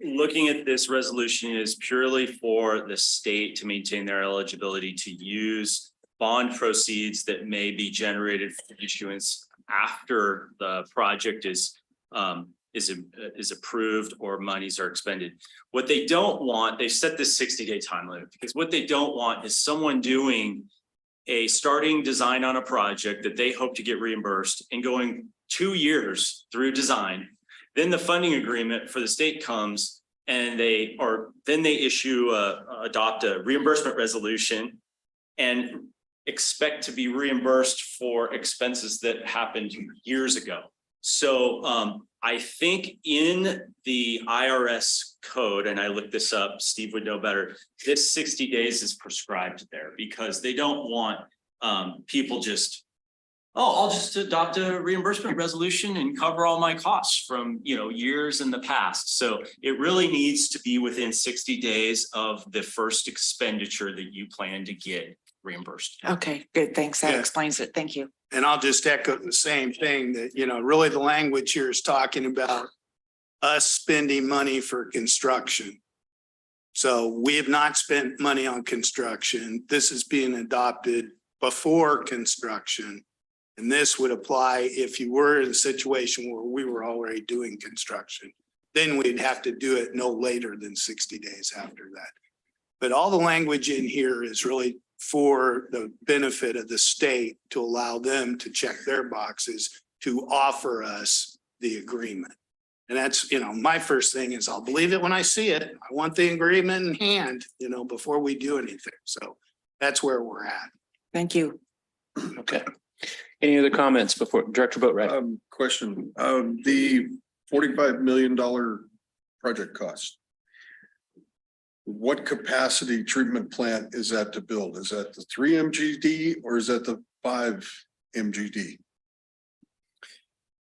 looking at this resolution is purely for the state to maintain their eligibility to use bond proceeds that may be generated from issuance after the project is approved or monies are expended. What they don't want, they set this 60-day time limit because what they don't want is someone doing a starting design on a project that they hope to get reimbursed and going 2 years through design. Then the funding agreement for the state comes and then they adopt a reimbursement resolution and expect to be reimbursed for expenses that happened years ago. So I think in the IRS code, and I looked this up, Steve would know better, this 60 days is prescribed there because they don't want people just, oh, I'll just adopt a reimbursement resolution and cover all my costs from, years in the past. So it really needs to be within 60 days of the first expenditure that you plan to get reimbursed. Okay, good. Thanks. That Yeah. explains it. Thank you. And I'll just echo the same thing that, really the language here is talking about us spending money for construction. So we have not spent money on construction. This is being adopted before construction. And this would apply if you were in a situation where we were already doing construction. Then we'd have to do it no later than 60 days after that. But all the language in here is really for the benefit of the state to allow them to check their boxes to offer us the agreement. And that's, my first thing is I'll believe it when I see it. I want the agreement in hand, before we do anything. So that's where we're at. Thank you. Okay. Any other comments before Director Boatright? Question, the $45 million project cost. What capacity treatment plant is that to build? Is that the 3 MGD or is that the 5 MGD?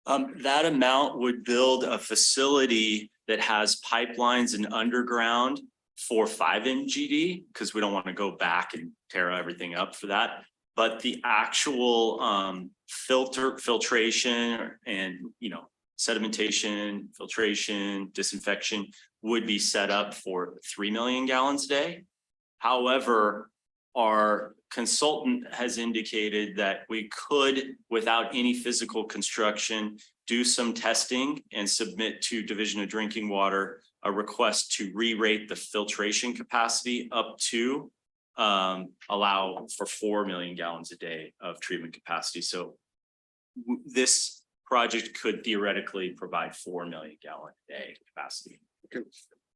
That amount would build a facility that has pipelines and underground for 5 MGD, because we don't want to go back and tear everything up for that. But the actual filtration and, sedimentation, filtration, disinfection would be set up for 3 million gallons a day. However, our consultant has indicated that we could, without any physical construction, do some testing and submit to Division of Drinking Water a request to re-rate the filtration capacity up to allow for 4 million gallons a day of treatment capacity. So this project could theoretically provide 4 million gallon a day capacity. Okay.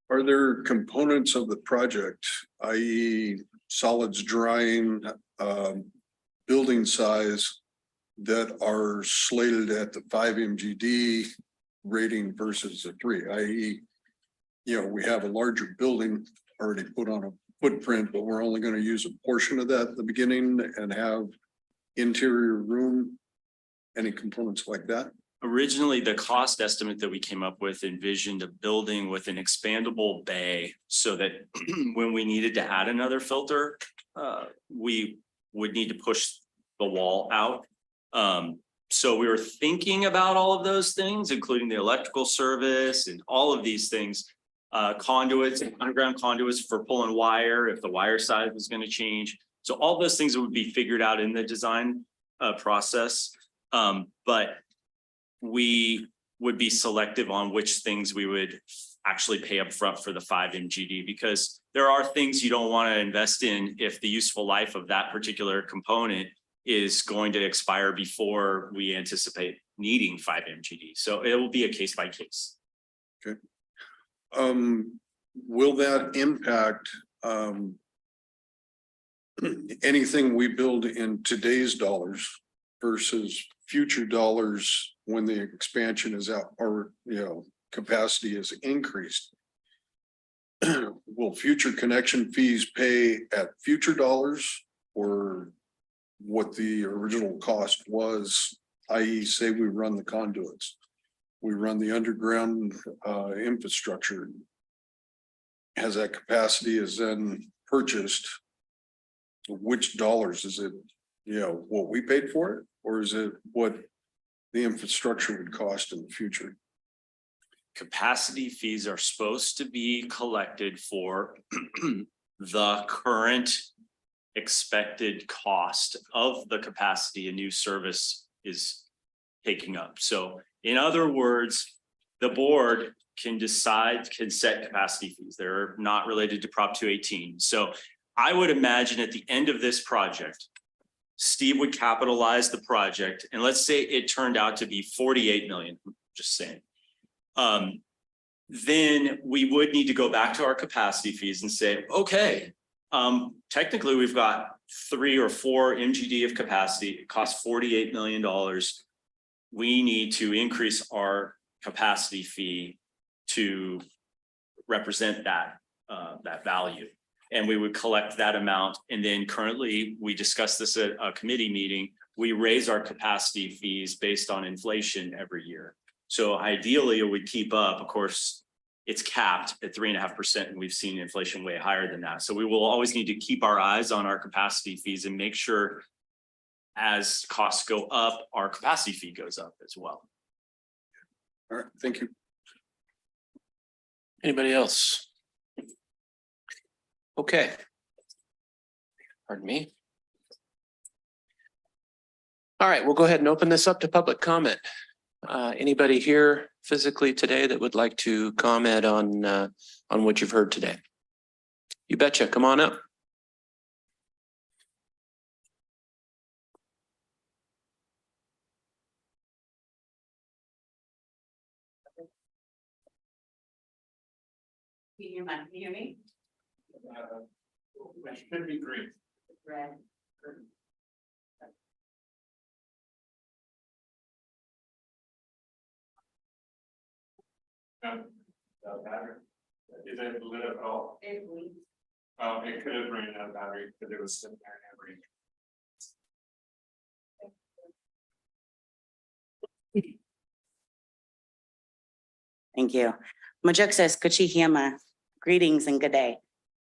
Are there components of the project, i.e. solids drying, building size that are slated at the 5 MGD rating versus the 3, i.e. We have a larger building already put on a footprint, but we're only going to use a portion of that at the beginning and have interior room, any components like that? Originally, the cost estimate that we came up with envisioned a building with an expandable bay so that when we needed to add another filter, we would need to push the wall out. So we were thinking about all of those things, including the electrical service and all of these things. Conduits, underground conduits for pulling wire, if the wire size was going to change. So all those things would be figured out in the design process. But we would be selective on which things we would actually pay up front for the 5 MGD, because there are things you don't want to invest in if the useful life of that particular component is going to expire before we anticipate needing 5 MGD. So it will be a case by case. Okay. Will that impact anything we build in today's dollars versus future dollars when the expansion is out, or capacity is increased? Will future connection fees pay at future dollars, or what the original cost was, i.e. say we run the conduits, we run the underground infrastructure, has that capacity is then purchased, which dollars is it, what we paid for it, or is it what the infrastructure would cost in the future? Capacity fees are supposed to be collected for the current expected cost of the capacity a new service is taking up. So in other words, the board can set capacity fees. They're not related to Prop 218. So I would imagine at the end of this project, Steve would capitalize the project, and let's say it turned out to be 48 million, just saying. Then we would need to go back to our capacity fees and say, okay, technically we've got 3 or 4 MGD of capacity. It costs $48 million. We need to increase our capacity fee to represent that value. And we would collect that amount. And then currently, we discussed this at a committee meeting, we raise our capacity fees based on inflation every year. So ideally, it would keep up. Of course, it's capped at 3.5%, and we've seen inflation way higher than that. So we will always need to keep our eyes on our capacity fees and make sure as costs go up, our capacity fee goes up as well. All right, thank you. Anybody else? Okay. Pardon me. All right, we'll go ahead and open this up to public comment. Anybody here physically today that would like to comment on what you've heard today? You betcha, come on up. Can you hear me? Should be great. Red. Is it lit up at all? It bleeds. Oh, it could have ran out of battery because it was sitting there and everything. Thank you. Majuxes Kuchihiyama. Greetings and good day.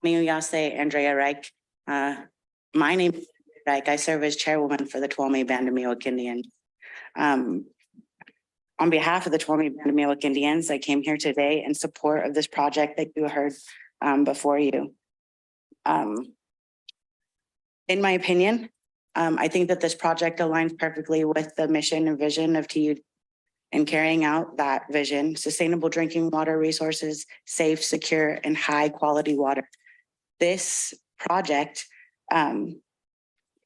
Miyuyase Andrea Reich. My name is Reich. I serve as chairwoman for the Tuolumne Band of Miwok Indians. On behalf of the Tuolumne Band of Miwok Indians, I came here today in support of this project that you heard before you. In my opinion, I think that this project aligns perfectly with the mission and vision of TUD in carrying out that vision: sustainable drinking water resources, safe, secure, and high quality water. This project, in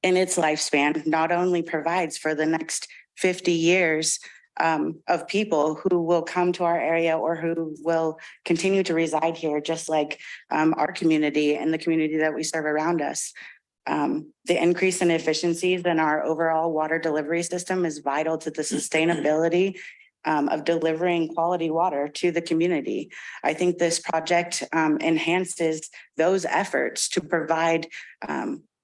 its lifespan, not only provides for the next 50 years of people who will come to our area or who will continue to reside here, just like our community and the community that we serve around us. The increase in efficiencies in our overall water delivery system is vital to the sustainability of delivering quality water to the community. I think this project enhances those efforts to provide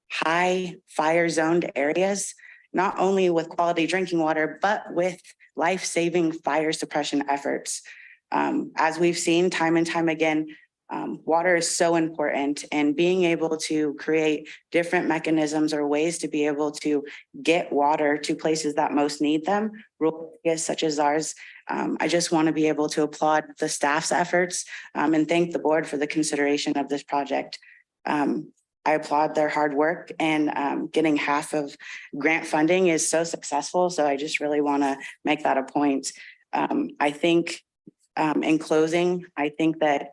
high fire zoned areas, not only with quality drinking water, but with life-saving fire suppression efforts. As we've seen time and time again, Water is so important, and being able to create different mechanisms or ways to be able to get water to places that most need them, rural areas such as ours. I just want to be able to applaud the staff's efforts and thank the board for the consideration of this project. I applaud their hard work, and getting half of grant funding is so successful. So I just really want to make that a point. I think in closing, I think that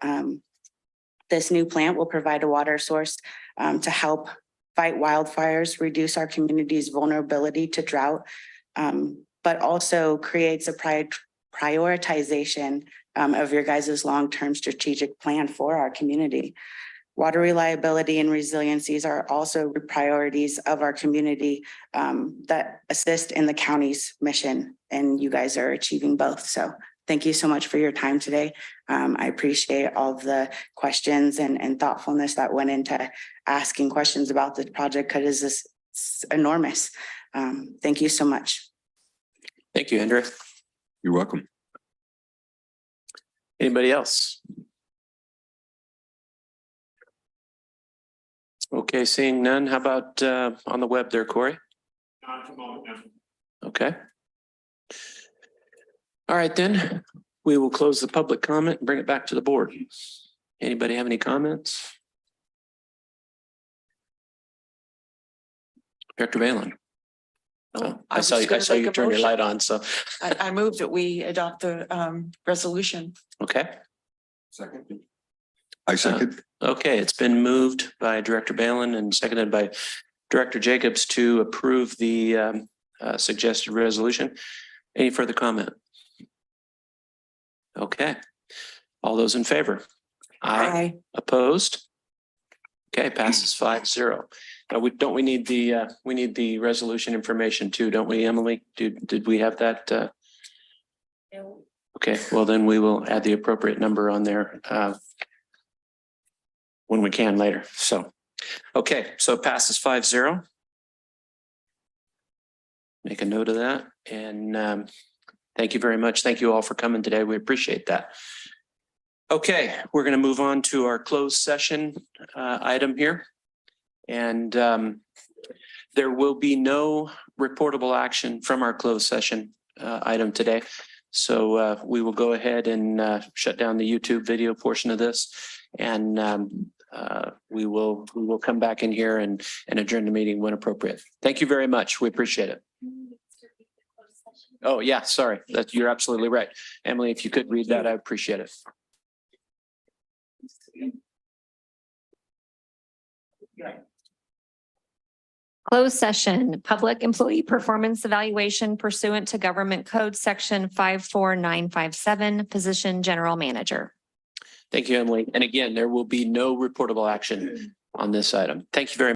this new plant will provide a water source to help fight wildfires, reduce our community's vulnerability to drought, but also creates a prioritization of your guys' long-term strategic plan for our community. Water reliability and resiliencies are also priorities of our community that assist in the county's mission, and you guys are achieving both. So thank you so much for your time today. I appreciate all of the questions and thoughtfulness that went into asking questions about this project, because it's enormous. Thank you so much. Thank you, Andrea. You're welcome. Anybody else? Okay, seeing none. How about on the web there, Corey? Okay. All right, then we will close the public comment and bring it back to the board. Anybody have any comments? Director Valen. Oh, I saw you turn your light on, so. I move that we adopt the resolution. Okay. Second. I second. Okay, it's been moved by Director Balin and seconded by Director Jacobs to approve the suggested resolution. Any further comment? Okay. All those in favor? Aye. Opposed? Okay, passes 5-0. Now, we need the resolution information too, don't we, Emily? Did we have that? Okay, well then we will add the appropriate number on there when we can later. So, okay, so it passes 5-0. Make a note of that. And thank you very much. Thank you all for coming today. We appreciate that. Okay, we're going to move on to our closed session item here. And there will be no reportable action from our closed session item today. So we will go ahead and shut down the YouTube video portion of this. And we will come back in here and adjourn the meeting when appropriate. Thank you very much. We appreciate it. Oh, yeah, sorry. You're absolutely right. Emily, if you could read that, I appreciate it. Closed session, public employee performance evaluation pursuant to Government Code Section 54957, position general manager. Thank you, Emily. And again, there will be no reportable action on this item. Thank you very much.